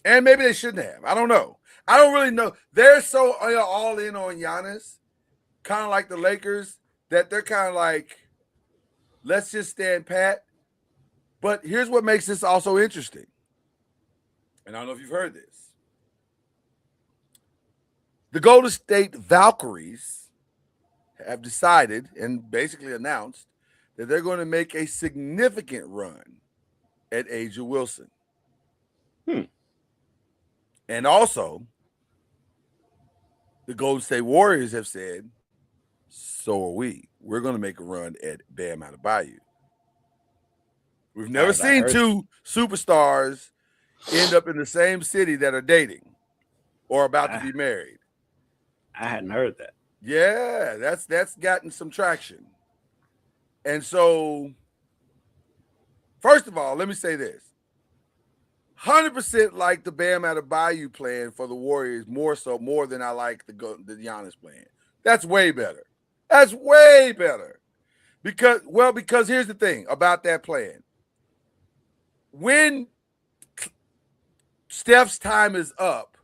And maybe they shouldn't have. I don't know. I don't really know. They're so all in on Giannis, kind of like the Lakers, that they're kind of like, let's just stand pat. But here's what makes this also interesting. And I don't know if you've heard this. The Golden State Valkyries have decided and basically announced that they're going to make a significant run at A'ja Wilson. And also, the Golden State Warriors have said, so are we. We're going to make a run at Bam Adebayo. We've never seen two superstars end up in the same city that are dating or about to be married. I hadn't heard that. Yeah, that's gotten some traction. And so, first of all, let me say this. 100% like the Bam Adebayo plan for the Warriors more than I like the Giannis plan. That's way better. That's way better. Because here's the thing about that plan. When Steph's time is up,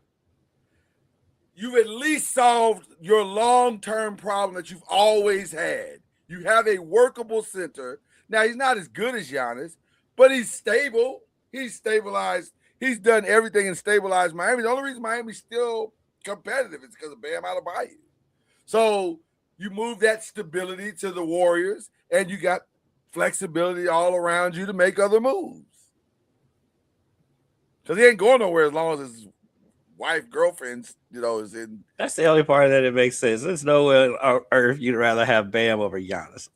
you've at least solved your long-term problem that you've always had. You have a workable center. Now, he's not as good as Giannis, but he's stable. He's stabilized. He's done everything and stabilized Miami. The only reason Miami's still competitive is because of Bam Adebayo. So you move that stability to the Warriors, and you got flexibility all around you to make other moves. Because he ain't going nowhere as long as his wife, girlfriends, is in. That's the only part that it makes sense. There's nowhere on earth you'd rather have Bam over Giannis.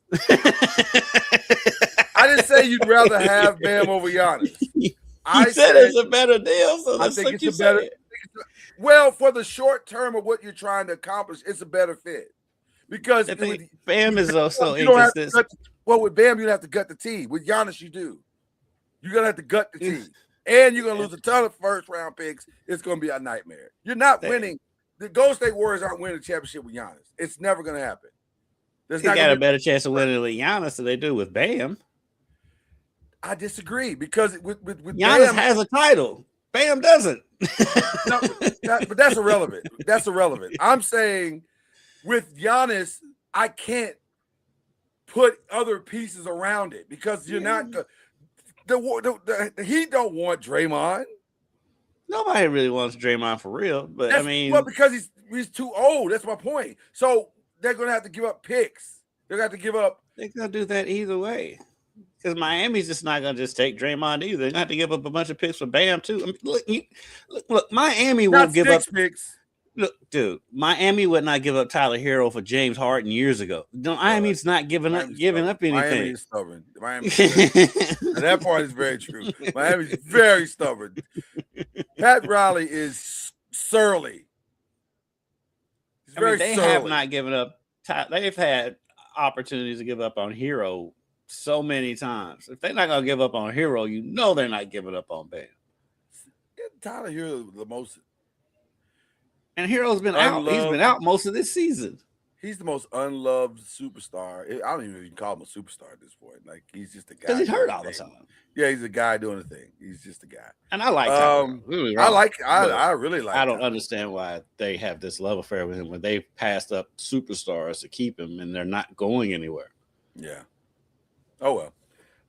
I didn't say you'd rather have Bam over Giannis. I said it's a better deal, so I think it's a better. Well, for the short term of what you're trying to accomplish, it's a better fit because Bam is also inconsistent. Well, with Bam, you have to gut the team. With Giannis, you do. You're gonna have to gut the team, and you're gonna lose a ton of first round picks. It's gonna be a nightmare. You're not winning. The Golden State Warriors aren't winning a championship with Giannis. It's never gonna happen. They got a better chance of winning with Giannis than they do with Bam. I disagree because with Giannis Bam, has a title. Bam doesn't. No, but that's irrelevant. That's irrelevant. I'm saying with Giannis, I can't put other pieces around it because you're not the Heat don't want Draymond. Nobody really wants Draymond for real, but because he's too old. That's my point. So they're gonna have to give up picks. They're gonna have to give up. They're gonna do that either way. Because Miami's just not gonna just take Draymond either. They're gonna have to give up a bunch of picks for Bam too. I mean, look, Miami won't give up picks. Look, dude, Miami would not give up Tyler Hero for James Harden years ago. No, Miami's not giving up anything. Miami is stubborn. That part is very true. Miami's very stubborn. Pat Riley is surly. They have not given up. They've had opportunities to give up on Hero so many times. If they're not gonna give up on Hero, they're not giving up on Bam. Tyler Hero the most, and Hero's been out. He's been out most of this season. He's the most unloved superstar. I don't even call him a superstar at this point. Like he's just a guy. Because he's hurt all the time. Yeah, he's a guy doing a thing. He's just a guy. And I like really I really like I don't understand why they have this love affair with him when they passed up superstars to keep him and they're not going anywhere. Yeah. Oh well.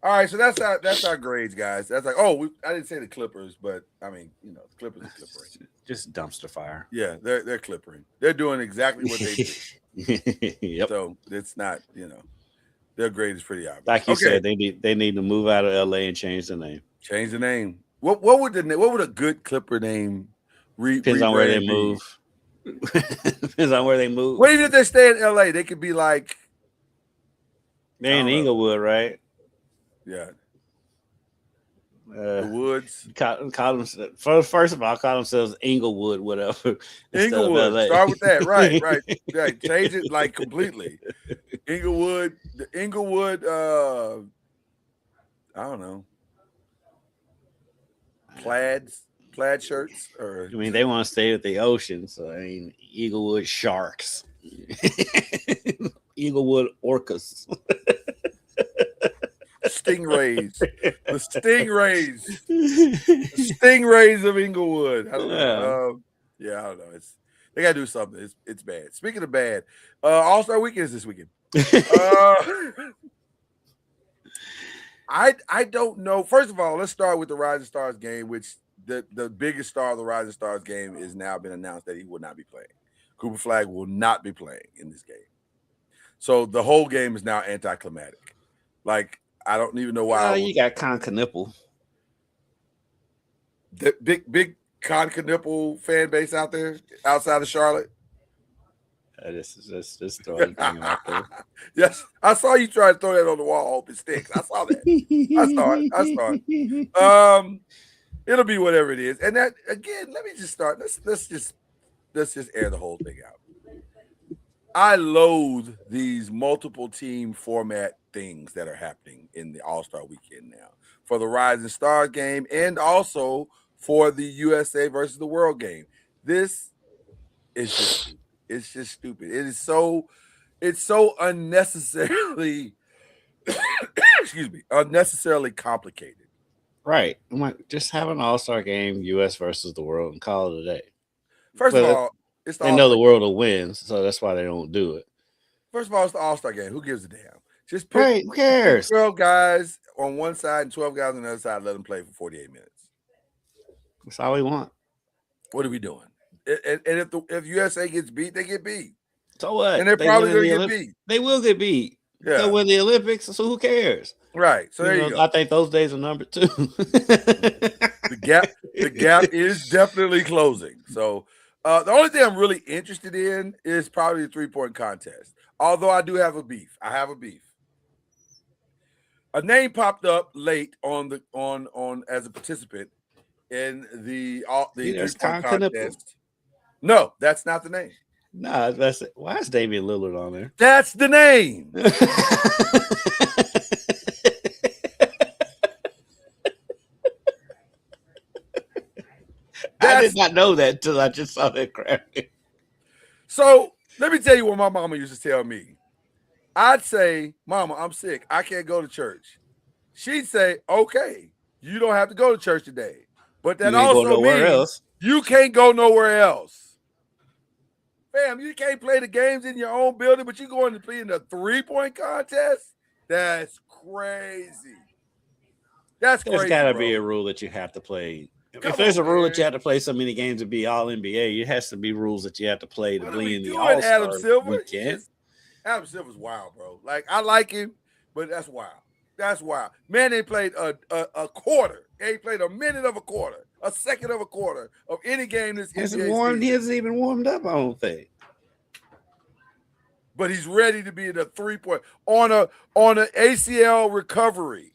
All right, so that's our grades, guys. That's like, I didn't say the Clippers, but I mean, the Clippers are clippering. Just dumpster fire. Yeah, they're clippering. They're doing exactly what they do. Yep. So it's not, their grade is pretty obvious. Like you said, they need to move out of LA and change the name. Change the name. What would a good Clipper name? Depends on where they move. Depends on where they move. Well, even if they stay in LA, they could be like. They're in Inglewood, right? Yeah. The Woods. Call them, first of all, call themselves Inglewood, whatever. Inglewood. Start with that. Right. Change it like completely. Inglewood. The Inglewood. I don't know. Plaid shirts, or they want to stay at the ocean, so Inglewood Sharks, Inglewood Orcas. Stingrays. The Stingrays of Inglewood. I don't know. I don't know. They gotta do something. It's bad. Speaking of bad, All-Star Weekend is this weekend. I don't know. First of all, let's start with the Rising Stars game, which the biggest star of the Rising Stars game is now been announced that he will not be playing. Cooper Flag will not be playing in this game. So the whole game is now anticlimactic. Like, I don't even know why. You got Con Knipple. The big Con Knipple fan base out there outside of Charlotte. Just throwing thing out there. Yes, I saw you try to throw that on the wall. Hope it sticks. I saw that. I saw it. It'll be whatever it is. And that again, let me just start. Let's just air the whole thing out. I loathe these multiple team format things that are happening in the All-Star Weekend now for the Rising Stars game and also for the USA versus the World game. This is just stupid. It's just stupid. It's so unnecessarily unnecessarily complicated. Right. I'm like, just have an All-Star game, US versus the world, and call it a day. First of all, they know the world will win, so that's why they don't do it. First of all, it's the All-Star game. Who gives a damn? Just pick, right, who cares? 12 guys on one side and 12 guys on the other side. Let them play for 48 minutes. That's all we want. What are we doing? And if USA gets beat, they get beat. So what? And they're probably going to get beat. They will get beat. Yeah. They'll win the Olympics, so who cares? Right. So there you go. I think those days are numbered too. The gap is definitely closing. So the only thing I'm really interested in is probably the 3-point contest. Although I do have a beef. I have a beef. A name popped up late on as a participant in the 3-point contest. No, that's not the name. No, that's why is Damian Lillard on there? That's the name. I did not know that until I just saw that graphic. So let me tell you what my mama used to tell me. I'd say, Mama, I'm sick. I can't go to church. She'd say, okay, you don't have to go to church today. But that also means you can't go nowhere else. Fam, you can't play the games in your own building, but you're going to play in the 3-point contest? That's crazy. That's crazy. There's got to be a rule that you have to play. If there's a rule that you have to play so many games to be all NBA, it has to be rules that you have to play to be in the All-Star weekend. Adam Silver's wild, bro. Like, I like him, but that's wild. That's wild. Man, they played a quarter. They played a minute of a quarter, a second of a quarter of any game this NBA season. He hasn't even warmed up, I don't think. But he's ready to be in a 3-point on an ACL recovery.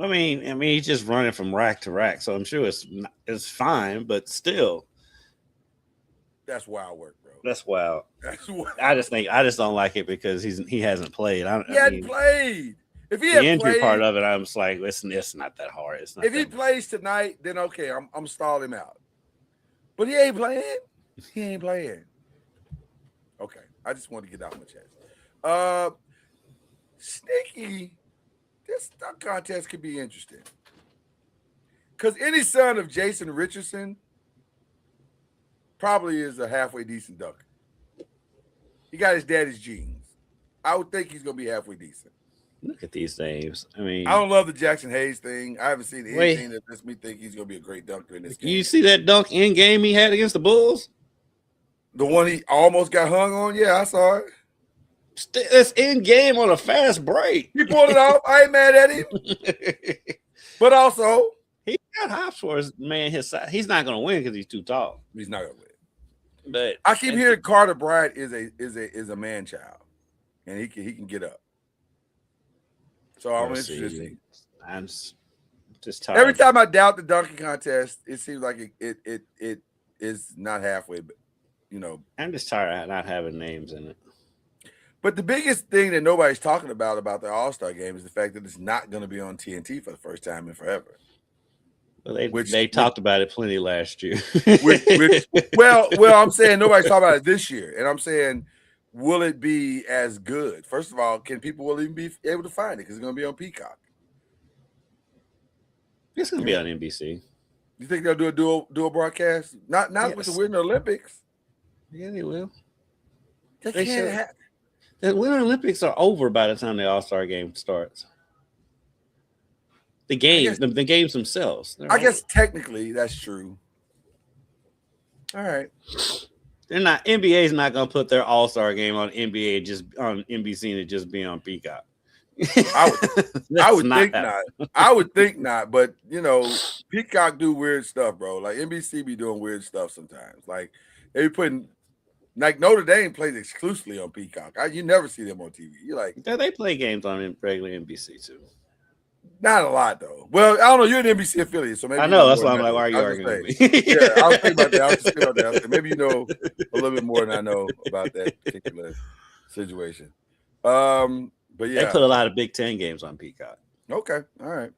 I mean, he's just running from rack to rack, so I'm sure it's fine, but still, that's wild work, bro. That's wild. That's wild. I just don't like it because he hasn't played. He hadn't played. If he had the injury played, part of it, I'm just like, it's not that hard. It's not. If he plays tonight, then okay, I'm stalling him out. But he ain't playing. He ain't playing. Okay, I just want to get out my chest. Sneaky. This dunk contest could be interesting. Because any son of Jason Richardson probably is a halfway decent dunker. He got his daddy's genes. I would think he's going to be halfway decent. Look at these names. I mean, I don't love the Jackson Hayes thing. I haven't seen anything that makes me think he's going to be a great dunker in this game. You see that dunk in game he had against the Bulls? The one he almost got hung on? Yeah, I saw it. It's in game on a fast break. He pulled it off. I ain't mad at him. But also, he got hops for his man. His size. He's not going to win because he's too tall. He's not going to win. But I keep hearing Carter Bryant is a man child, and he can get up. So I'm interested. I'm just tired. Every time I doubt the dunking contest, it seems like it is not halfway. But I'm just tired of not having names in it. But the biggest thing that nobody's talking about the All-Star game is the fact that it's not going to be on TNT for the first time in forever. Well, they talked about it plenty last year. Well, I'm saying nobody's talking about it this year, and I'm saying, will it be as good? First of all, can people even be able to find it because it's going to be on Peacock? It's going to be on NBC. You think they'll do a dual broadcast? Not yes. With the Winter Olympics. Yeah, they will. They can't have. The Winter Olympics are over by the time the All-Star game starts. The games, the games themselves. I guess technically that's true. All right. They're not. NBA is not going to put their All-Star game on NBA just on NBC and it just be on Peacock. I would think not. I would think not. But Peacock do weird stuff, bro. Like NBC be doing weird stuff sometimes. Like they be putting. Like Notre Dame plays exclusively on Peacock. You never see them on TV. You like they play games on regular NBC too. Not a lot though. Well, I don't know. You're an NBC affiliate, so maybe I know. That's why I'm like, why are you arguing with me? Yeah, I was thinking about that. I was just thinking about that. Maybe you know a little bit more than I know about that particular situation. But yeah, they put a lot of Big Ten games on Peacock. Okay, all right.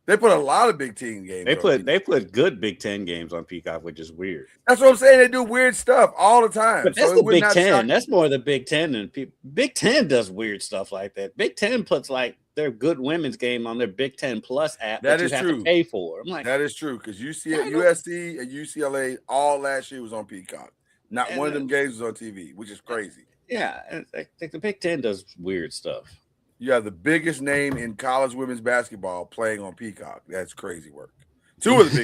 They put a lot of Big Ten games. They put good Big Ten games on Peacock, which is weird. That's what I'm saying. They do weird stuff all the time. But that's the Big Ten. That's more the Big Ten than people. Big Ten does weird stuff like that. Big Ten puts like their good women's game on their Big Ten Plus app that you have to pay for. I'm like, that is true because USC and UCLA all last year was on Peacock. Not one of them games was on TV, which is crazy. Yeah, I think the Big Ten does weird stuff. You have the biggest name in college women's basketball playing on Peacock. That's crazy work. Two of the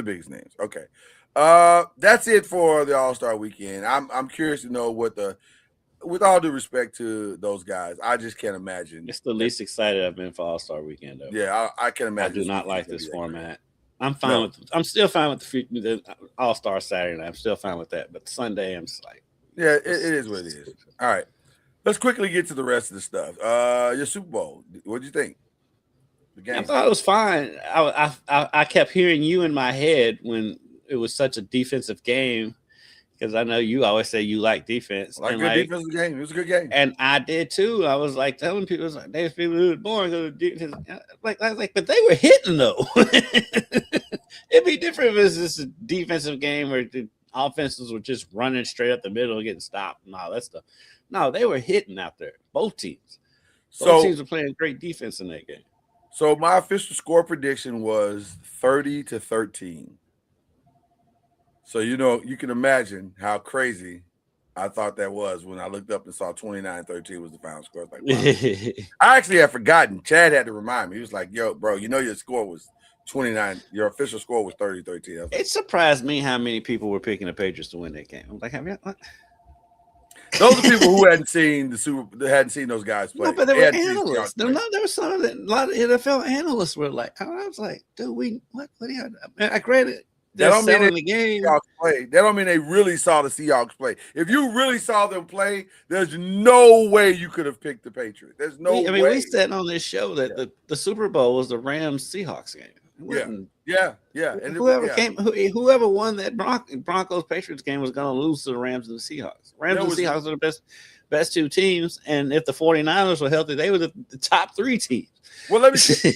biggest names. Okay. That's it for the All-Star weekend. I'm curious to know with all due respect to those guys, I just can't imagine. It's the least excited I've been for All-Star weekend, though. Yeah, I can imagine. I do not like this format. I'm fine with. I'm still fine with the All-Star Saturday night. I'm still fine with that. But Sunday, I'm just like, yeah, it is what it is. All right, let's quickly get to the rest of the stuff. Your Super Bowl. What'd you think? The game. I thought it was fine. I kept hearing you in my head when it was such a defensive game, because I know you always say you like defense. Like good defensive game. It was a good game. And I did too. I was like telling people, it was like, they feel really boring. Like I was like, but they were hitting though. It'd be different if it was just a defensive game where the offenses were just running straight up the middle and getting stopped and all that stuff. No, they were hitting out there. Both teams. Both teams were playing great defense in that game. So my official score prediction was 30-13. So you can imagine how crazy I thought that was when I looked up and saw 29-13 was the final score. Like, wow. I actually had forgotten. Chad had to remind me. He was like, "Yo, bro, your score was 29. Your official score was 30-13." Like, it surprised me how many people were picking the Patriots to win that game. I'm like, what? Those are people who hadn't seen hadn't seen those guys play. No, but they were analysts. There were some of a lot of NFL analysts were like, I was like, dude, what do you? I granted. That don't mean the game. Play. That don't mean they really saw the Seahawks play. If you really saw them play, there's no way you could have picked the Patriots. There's no way. We said on this show that the Super Bowl was the Rams Seahawks game. Yeah. And whoever won that Broncos Patriots game was going to lose to the Rams and the Seahawks. Rams and the Seahawks are the best two teams, and if the 49ers were healthy, they were the top three teams. Well, let me say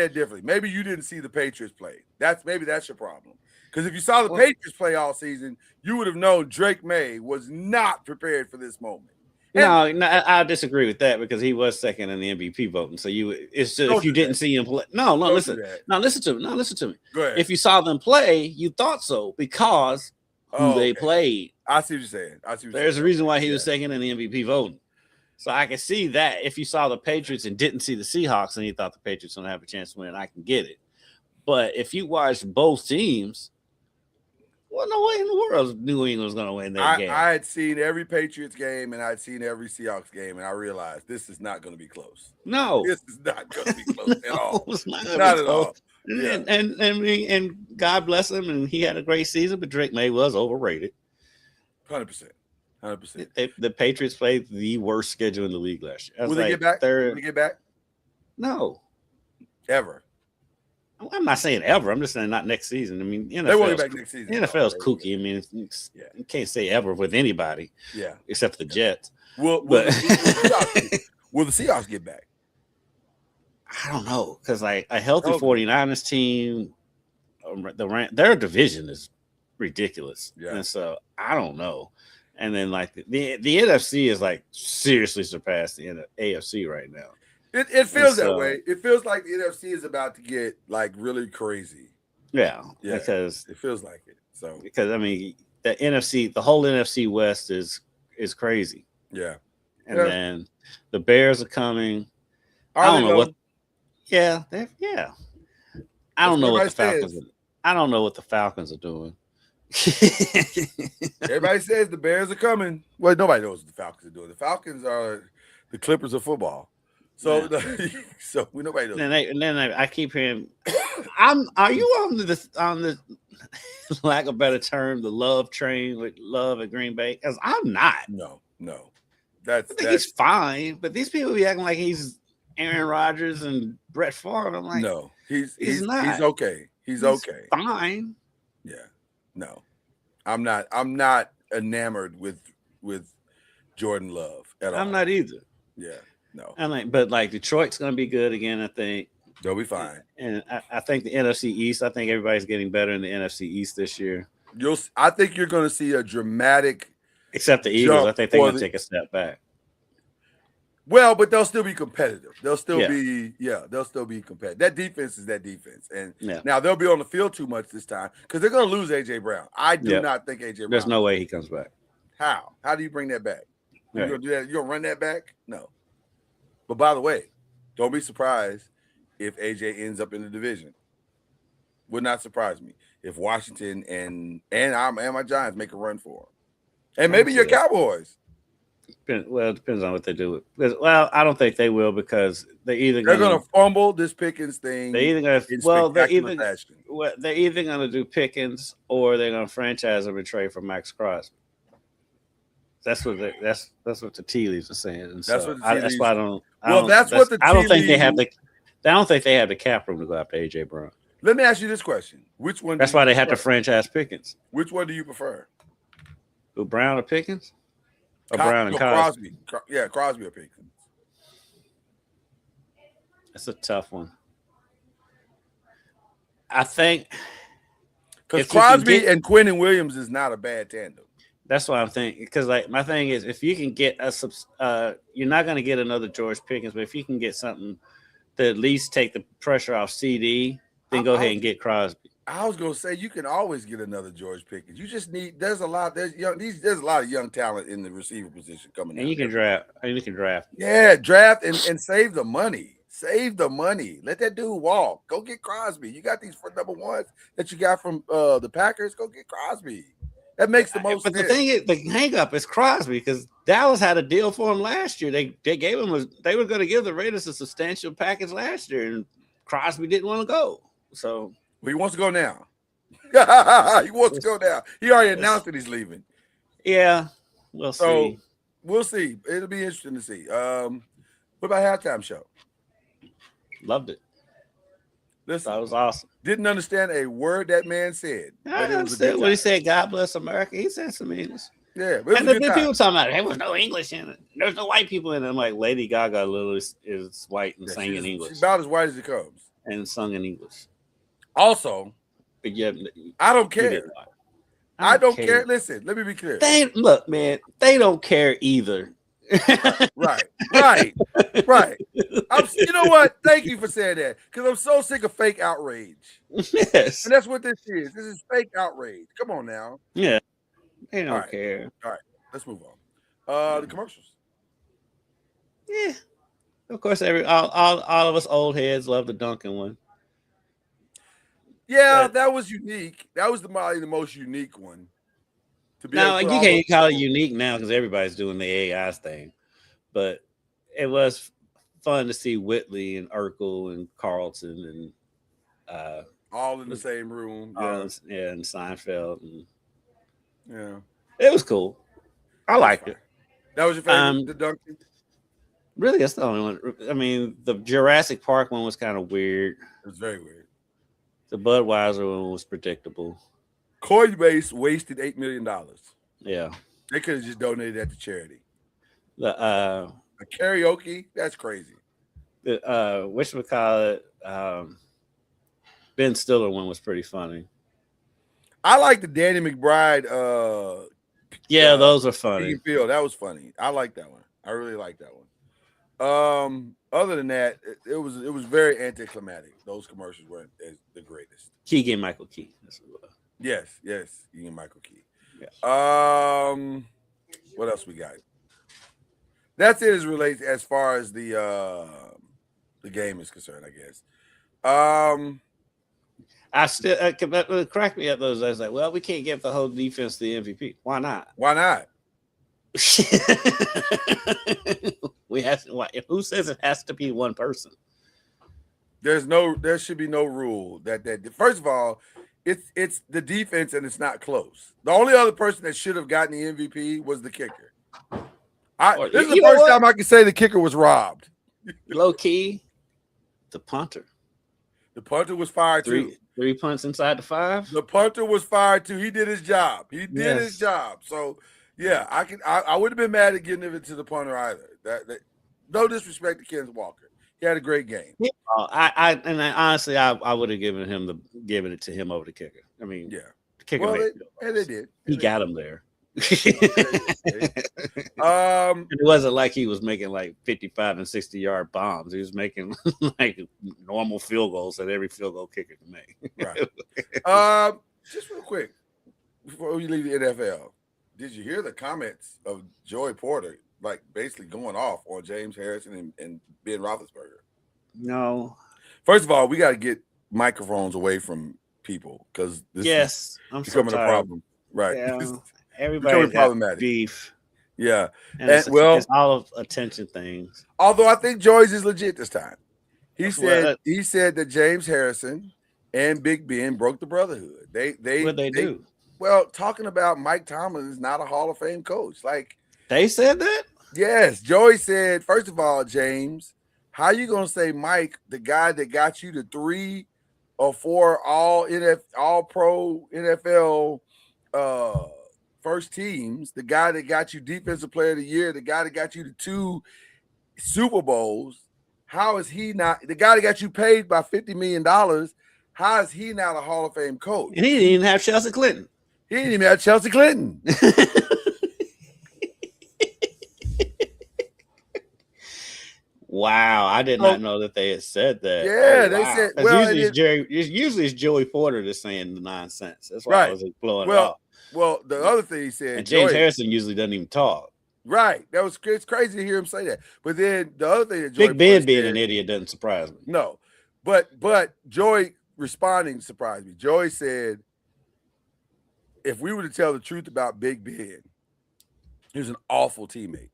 it differently. Maybe you didn't see the Patriots play. That's your problem. Because if you saw the Patriots play all season, you would have known Drake May was not prepared for this moment. No, I disagree with that, because he was second in the MVP voting. So it's just, if you didn't see him play. Listen to me. Go ahead. If you saw them play, you thought so because they played. I see what you're saying. There's a reason why he was second in the MVP voting. So I can see that if you saw the Patriots and didn't see the Seahawks and you thought the Patriots don't have a chance to win, I can get it. But if you watched both teams, well, no way in the world New England was going to win that game. I had seen every Patriots game and I'd seen every Seahawks game, and I realized this is not going to be close. No. This is not going to be close at all. It's not at all. Yeah. And God bless him, and he had a great season, but Drake May was overrated. 100%. The Patriots played the worst schedule in the league last year. Will they get back? Will they get back? No. Ever. I'm not saying ever. I'm just saying not next season. I mean, they won't get back next season. NFL is kooky. I mean, you can't say ever with anybody. Yeah. Except for the Jets. Will the Seahawks get back? I don't know, because like a healthy 49ers team, their division is ridiculous. Yeah. And so I don't know. And then like the NFC is like seriously surpassed the AFC right now. It feels that way. It feels like the NFC is about to get like really crazy. Yeah, because it feels like it. So because I mean the whole NFC West is crazy. Yeah. And then the Bears are coming. I don't know what. Yeah, I don't know what the Falcons are. I don't know what the Falcons are doing. Everybody says the Bears are coming. Well, nobody knows what the Falcons are doing. The Falcons are the Clippers of football. So, nobody knows. And then I keep hearing, are you on the lack of better term, the love train with Love at Green Bay? Because I'm not. No. I think he's fine, but these people be acting like he's Aaron Rodgers and Brett Favre. I'm like, no, he's not. He's okay. He's okay. Fine. Yeah. No, I'm not enamored with Jordan Love at all. I'm not either. Yeah. No. But Detroit's going to be good again. I think they'll be fine. And I think the NFC East. I think everybody's getting better in the NFC East this year. I think you're going to see a dramatic. Except the Eagles, I think they're going to take a step back. Well, but they'll still be competitive. They'll still be competitive. That defense is that defense. And now they'll be on the field too much this time because they're going to lose A.J. Brown. I do not think A.J. Brown. There's no way he comes back. How? How do you bring that back? You're going to do that? You're going to run that back? No. But by the way, don't be surprised if A.J. ends up in the division. Would not surprise me if Washington and my Giants make a run for him. And maybe your Cowboys. Well, it depends on what they do. Well, I don't think they will because they're either They're going going to fumble this Pickens thing they're either going to in they're spectacular either fashion. they're either going to do Pickens or they're going to franchise him and trade for Max Crosby. That's what that's what the tea leaves are saying. And That's so what the tea that's leaves- why I don't. Well, that's what the I don't tea think they have leaves- the. I don't think they have the cap room to go after AJ Brown. Let me ask you this question: Which one? That's do you why they have to prefer? franchise Pickens. Which one do you prefer? Who, Brown or Pickens? Or Co- Brown and no, Cosby? Yeah, Crosby or Pickens. That's a tough one. I think Because if you can Crosby get- and Quentin Williams is not a bad tandem. that's what I'm thinking. Because like my thing is, if you can get you're not going to get another George Pickens, but if you can get something to at least take the pressure off CD, then go ahead and get Crosby. I was gonna say you can always get another George Pickens. You just need. There's a lot of young talent in the receiver position coming. And out you can there. draft. And you can draft. Yeah, draft and save the money. Save the money. Let that dude walk. Go get Crosby. You got these for number ones that you got from the Packers. Go get Crosby. That makes the most But the sense. thing is, the hang up is Crosby because Dallas had a deal for him last year. They gave him they were going to give the Raiders a substantial package last year, and Crosby didn't want to go. So Well, he wants to go now. He wants to go now. He already announced that he's leaving. yeah, we'll So see. we'll see. It'll be interesting to see. What about halftime show? Loved it. Listen, That was awesome. didn't understand a word that man said. I but it was a understood good when he time. said "God bless America." He said some English. Yeah, but it And was a the good time. people talking about it, there was no English in it. There's no white people in it. I'm like, Lady Gaga literally is white and Yeah, sang in she's English about as white as it comes. and sung in English. Also, But yeah, I don't you care. didn't like it. I don't care. Listen, let me be clear. They look, man. They don't care either. Right. You know what? Thank you for saying that because I'm so sick of fake outrage. Yes. And that's what this is. This is fake outrage. Come on now. Yeah. They don't All right. care. Let's move on. The commercials. Yeah. Of course, all of us old heads love the Duncan one. Yeah, But- that was unique. That was probably the most unique one. To be Now able to you put all can't those call it people- unique now because everybody's doing the AI thing, but it was fun to see Whitley and Urkel and Carlton and all in the same room. Yeah. and Seinfeld, and Yeah. it was cool. I liked fine. it. That was your favorite, Um, the Duncan? Really, that's the only one. I mean, the Jurassic Park one was kind of weird. It was very weird. The Budweiser one was predictable. Coinbase wasted $8 million. Yeah. They could have just donated that to charity. The A karaoke? That's crazy. whatchamacallit, Ben Stiller one was pretty funny. I like the Danny McBride Yeah, Uh, those are funny. Field. That was funny. I like that one. I really like that one. Other than that, it was very anticlimactic. Those commercials weren't the greatest. Keegan Michael Key. That's what it was. Yes, Ian Michael Key. Yeah. What else we got? That's it as relates as far as the game is concerned, I guess. I still it cracked me up those days. Like, well, we can't give the whole defense the MVP. Why not? Why not? We have to, who says it has to be one person? There should be no rule that first of all, it's the defense and it's not close. The only other person that should have gotten the MVP was the kicker. This is the first time I can say the kicker was robbed. Low key, the punter. The punter was fired too. Three punts inside the 5. The punter was fired too. He did his job. His Yes. job. So yeah, I would have been mad at giving it to the punter either. That no disrespect to Ken Walker. He had a great game. Honestly, I would have given it to him over the kicker. I mean, Yeah. the kicker Well, made they did. he got him there. It It wasn't like he was making like 55 and 60-yard bombs. He was making like normal field goals that every field goal kicker can make. Right. Just real quick before we leave the NFL, did you hear the comments of Joey Porter, like basically going off on James Harrison and Ben Roethlisberger? No. First of all, we got to get microphones away from people because this is I'm becoming so a tired. problem. Right. Yeah. Becoming Everybody's got problematic. beef. Yeah. And And, it's all of attention things. although I think Joyce is legit this time. He Well, said that James Harrison and Big Ben broke the brotherhood. what they do? Well, talking about Mike Tomlin is not a Hall of Fame coach. Like, They said that? yes, Joey said, first of all, James, how you gonna say Mike, the guy that got you to 3 or 4 all pro NFL first teams, the guy that got you defensive player of the year, the guy that got you to 2 Super Bowls, how is he not the guy that got you paid by $50 million? How is he not a Hall of Fame coach? And he didn't even have Chelsea Clinton. He didn't even have Chelsea Clinton. Wow, I did not know that they had said that. Yeah, they said. Well, usually it's Joey Porter that's saying the nonsense. That's why I was blowing it off. Well, the other thing he said, and James Harrison usually doesn't even talk. Right, it's crazy to hear him say that. But then the other thing that Big Ben being an idiot doesn't surprise me. No, but Joey responding surprised me. Joey said, if we were to tell the truth about Big Ben, he was an awful teammate.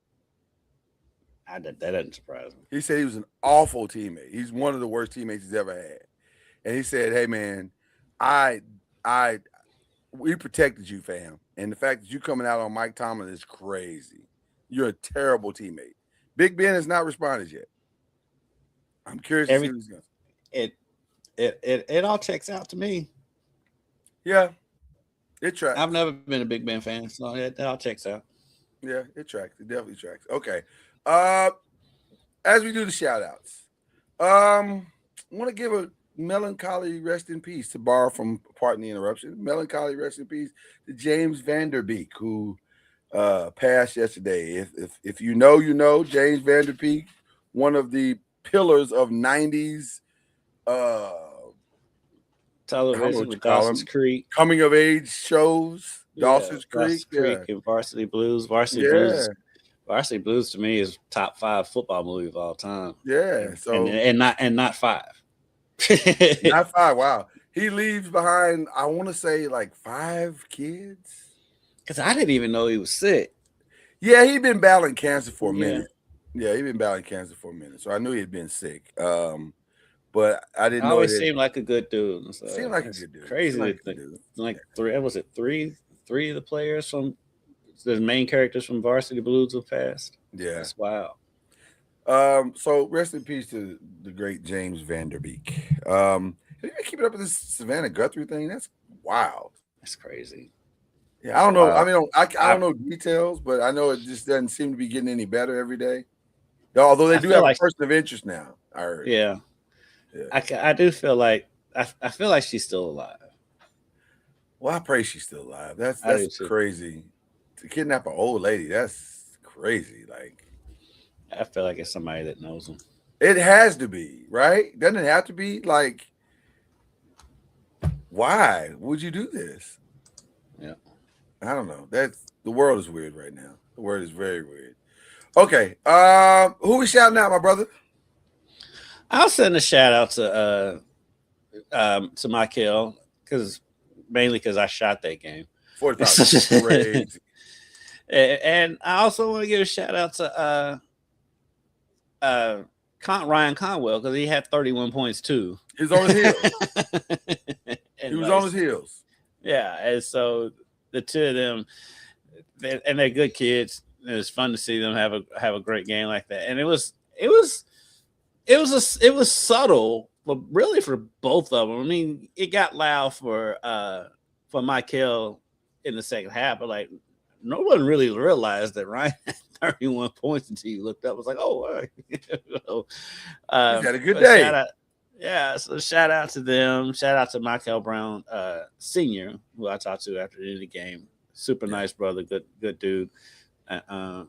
That doesn't surprise me. He said he was an awful teammate. He's one of the worst teammates he's ever had. And he said, hey, man, we protected you, fam. And the fact that you coming out on Mike Tomlin is crazy. You're a terrible teammate. Big Ben has not responded yet. I'm curious to see what he's going to say. It all checks out to me. Yeah, it tracks. I've never been a Big Ben fan, so it all checks out. Yeah, it tracks. It definitely tracks. Okay. As we do the shout outs, I want to give a melancholy rest in peace, to borrow from, pardon the interruption, melancholy rest in peace to James Vanderbeek, who passed yesterday. If you know, James Vanderbeek, one of the pillars of 90s television with Dawson's Creek, coming of age shows. Dawson's Creek and Varsity Blues. Varsity Blues to me is top 5 football movie of all time. Yeah, so and not 5. Not 5. Wow, he leaves behind, I want to say, like 5 kids. Because I didn't even know he was sick. Yeah, he'd been battling cancer for a minute. Yeah, he'd been battling cancer for a minute, so I knew he'd been sick. But I didn't know. Always seemed like a good dude. So seemed like a good dude. Crazy, like 3. Was it 3 of the players from the main characters from Varsity Blues have passed? Yeah, that's wild. So rest in peace to the great James Vanderbeek. Have you been keeping up with this Savannah Guthrie thing? That's wild. That's crazy. Yeah, I don't know. I mean, I don't know details, but I know it just doesn't seem to be getting any better every day. Although they do have a person of interest now, I heard. Yeah. I do feel like I feel like she's still alive. Well, I pray she's still alive. That's crazy. To kidnap an old lady, that's crazy. Like, I feel like it's somebody that knows him. It has to be, right? Doesn't it have to be? Like, why would you do this? Yeah. I don't know. The world is weird right now. The world is very weird. Okay. Who we shouting out, my brother? I'll send a shout out to Michael, mainly because I shot that game. 45. Crazy. And I also want to give a shout out to Ryan Conwell, because he had 31 points too. He's on his heels. He was on his heels. Yeah, and so the two of them, they're good kids. It was fun to see them have a great game like that, and it was subtle, but really for both of them. I mean, it got loud for Michael in the second half, but like no one really realized that Ryan had 31 points until you looked up. It was like, oh, all right. He's had a good day. So shout out to them. Shout out to Michael Brown Sr., who I talked to after the end of the game. Super nice brother, good dude. I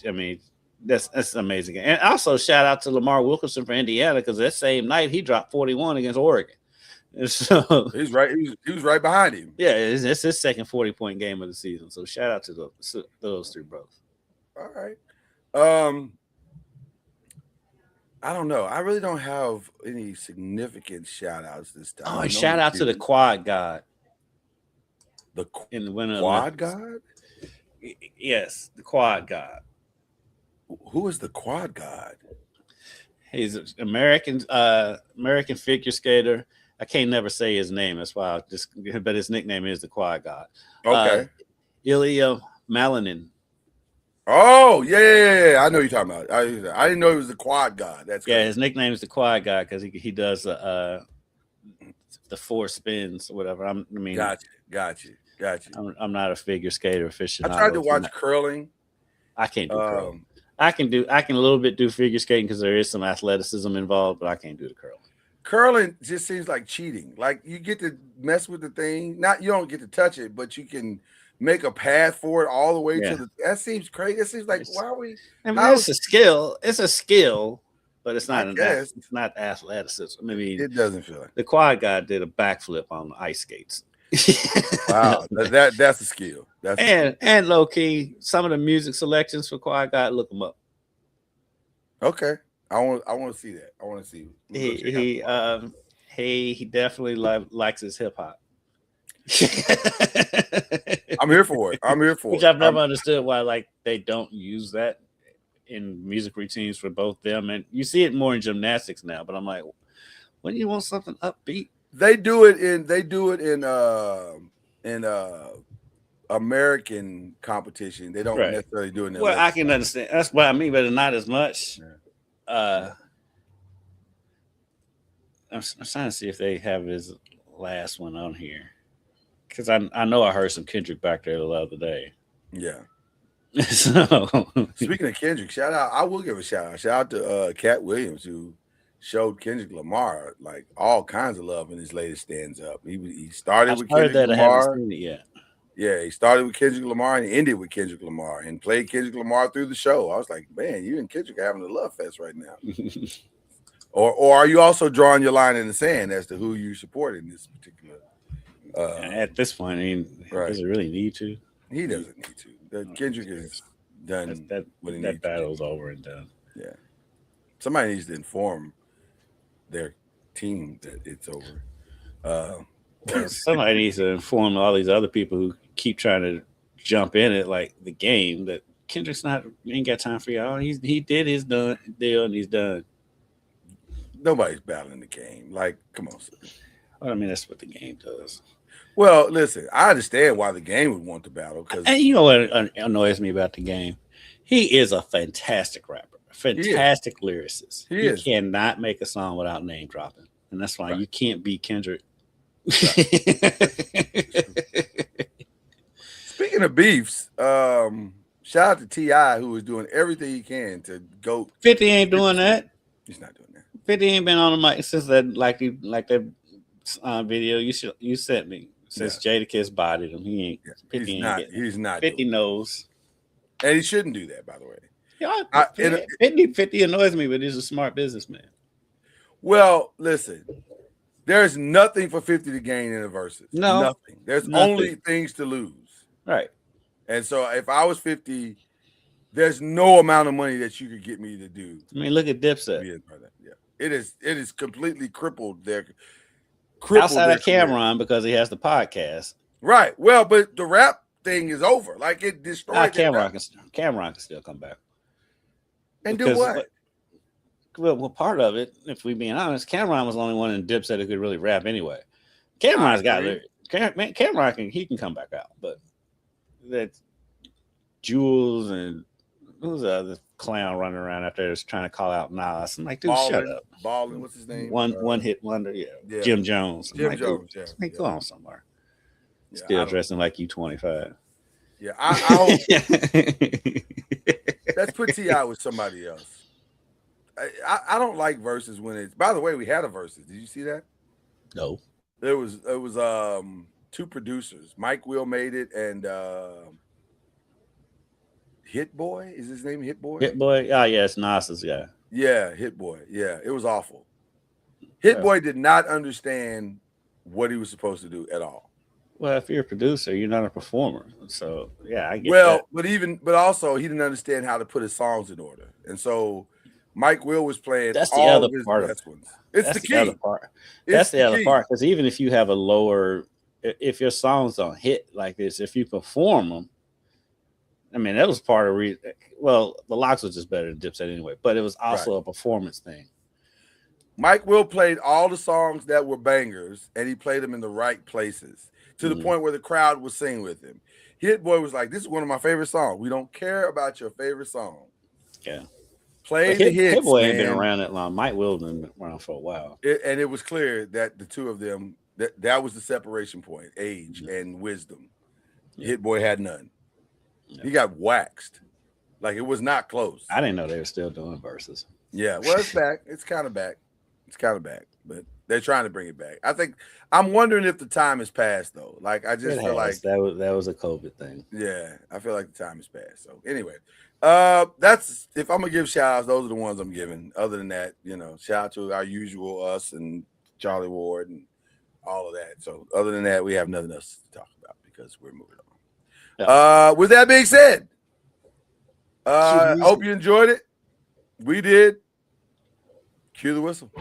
mean, that's amazing. And also shout out to Lamar Wilkerson for Indiana, because that same night he dropped 41 against Oregon. And so he's right. He was right behind him. Yeah, it's his second 40-point game of the season. So shout out to those 3 brothers. All right. I don't know. I really don't have any significant shout outs this time. Oh, and shout out to the Quad God. In the Quad God? Yes, the quad god. Who is the quad god? He's an American figure skater. I can't never say his name. That's why but his nickname is the quad god. Okay. Ilya Malinin. Oh yeah. I know what you're talking about. I didn't know he was the quad god. That's Yeah, crazy. his nickname is the quad god because he does the 4 spins or whatever. Got you. I'm not a figure skater aficionado. I tried to watch curling. I can't do curling. I can a little bit do figure skating because there is some athleticism involved, but I can't do the curling. Curling just seems like cheating. Like you get to mess with the thing. You don't get to touch it, but you can make a path for it all the way to the. That seems crazy. It seems like why are we? I mean, it's a skill. It's a skill, but it's not. It's not athleticism. I mean, it doesn't feel like the quad guy did a backflip on the ice skates. Wow, that's a skill. And low key, some of the music selections for quad guy, look them up. Okay, I want to see that. I want to see. He definitely likes his hip hop. I'm here for it. Which I've never understood why they don't use that in music routines for both them, and you see it more in gymnastics now. But I'm like, when you want something upbeat, they do it in American competition. They don't necessarily do it in I can understand. That's what I mean, but not as much. Yeah. I'm trying to see if they have his last one on here. Because I know I heard some Kendrick back there the other day. Yeah. So speaking of Kendrick, shout out. I will give a shout out. Shout out to Cat Williams, who showed Kendrick Lamar like all kinds of love in his latest stands up. He started with Kendrick Lamar. I haven't seen it yet. Yeah, he started with Kendrick Lamar and ended with Kendrick Lamar and played Kendrick Lamar through the show. I was like, man, you and Kendrick are having a love fest right now. or are you also drawing your line in the sand as to who you support in this particular? At this point, I mean, does it really need to? He doesn't need to. Kendrick is done. That battle's over and done. Yeah, somebody needs to inform their team that it's over. Somebody needs to inform all these other people who keep trying to jump in it, like the game, that Kendrick's ain't got time for y'all. He did his deal and he's done. Nobody's battling the game. Like, come on. Well, I mean, that's what the game does. Well, listen, I understand why the game would want to battle. And you know what annoys me about the game? He is a fantastic rapper, fantastic lyricist. He cannot make a song without name dropping. And that's why you can't beat Kendrick. Speaking of beefs, shout out to T.I., who is doing everything he can to go. 50 ain't doing that. He's not doing that. 50 ain't been on the mic since that that video you sent me. Since Jadakiss bodied him, he ain't. 50 he's not. 50 knows, and he shouldn't do that. By the way, 50 annoys me, but he's a smart businessman. Well, listen, there's nothing for 50 to gain in a versus. No, nothing. There's only things to lose. Right. And so, if I was 50, there's no amount of money that you could get me to do. I mean, look at Dipset. Yeah, it is completely crippled their. Outside of Cameron, because he has the podcast. Right. Well, but the rap thing is over. Like, it destroyed. Cameron can still come back. And do what? Well, part of it, if we being honest, Cameron was the only one in Dipset who could really rap anyway. Cameron's got lyrics. Cameron can come back out, but that Jules and who's the other clown running around out there that's trying to call out Nas? I'm like, dude, shut up. Ballin', what's his name? One hit wonder, yeah. Jim Jones. Jones, go on somewhere. Still dressing like you 25. Yeah, I hope. Let's put T.I. with somebody else. I don't like verses when it's. By the way, we had a verses. Did you see that? No. It was two producers. Mike Will made it, and Hit Boy, is his name Hit Boy? Hit Boy, oh yeah, it's Nas's guy. Yeah, Hit Boy. Yeah, it was awful. Hit Boy did not understand what he was supposed to do at all. Well, if you're a producer, you're not a performer. So yeah, I get that. But also he didn't understand how to put his songs in order. And so Mike Will was playing that's the all other of his part best ones. It's that's the key. Other part. That's the other part. Because even if you have a lower, if your songs don't hit like this, if you perform them, I mean, that was part of well, the Locks was just better than Dipset anyway, but it was also a performance thing. Mike Will played all the songs that were bangers, and he played them in the right places to the point where the crowd was singing with him. Hit Boy was like, "This is one of my favorite songs. We don't care about your favorite song. Yeah, play the hits." Hit Boy ain't been around that long. Mike Will been around for a while, and it was clear that the two of them that was the separation point: age and wisdom. Hit Boy had none. He got waxed. Like, it was not close. I didn't know they were still doing verses. Yeah, well, it's back. It's kind of back. But they're trying to bring it back. I'm wondering if the time has passed though. Like, I just feel like that was a COVID thing. Yeah, I feel like the time has passed. So anyway, that's if I'm gonna give shout outs, those are the ones I'm giving. Other than that, shout out to our usual us and Charlie Ward and all of that. So other than that, we have nothing else to talk about because we're moving on. Yeah. With that being said, I hope you enjoyed it. We did. Cue the whistle.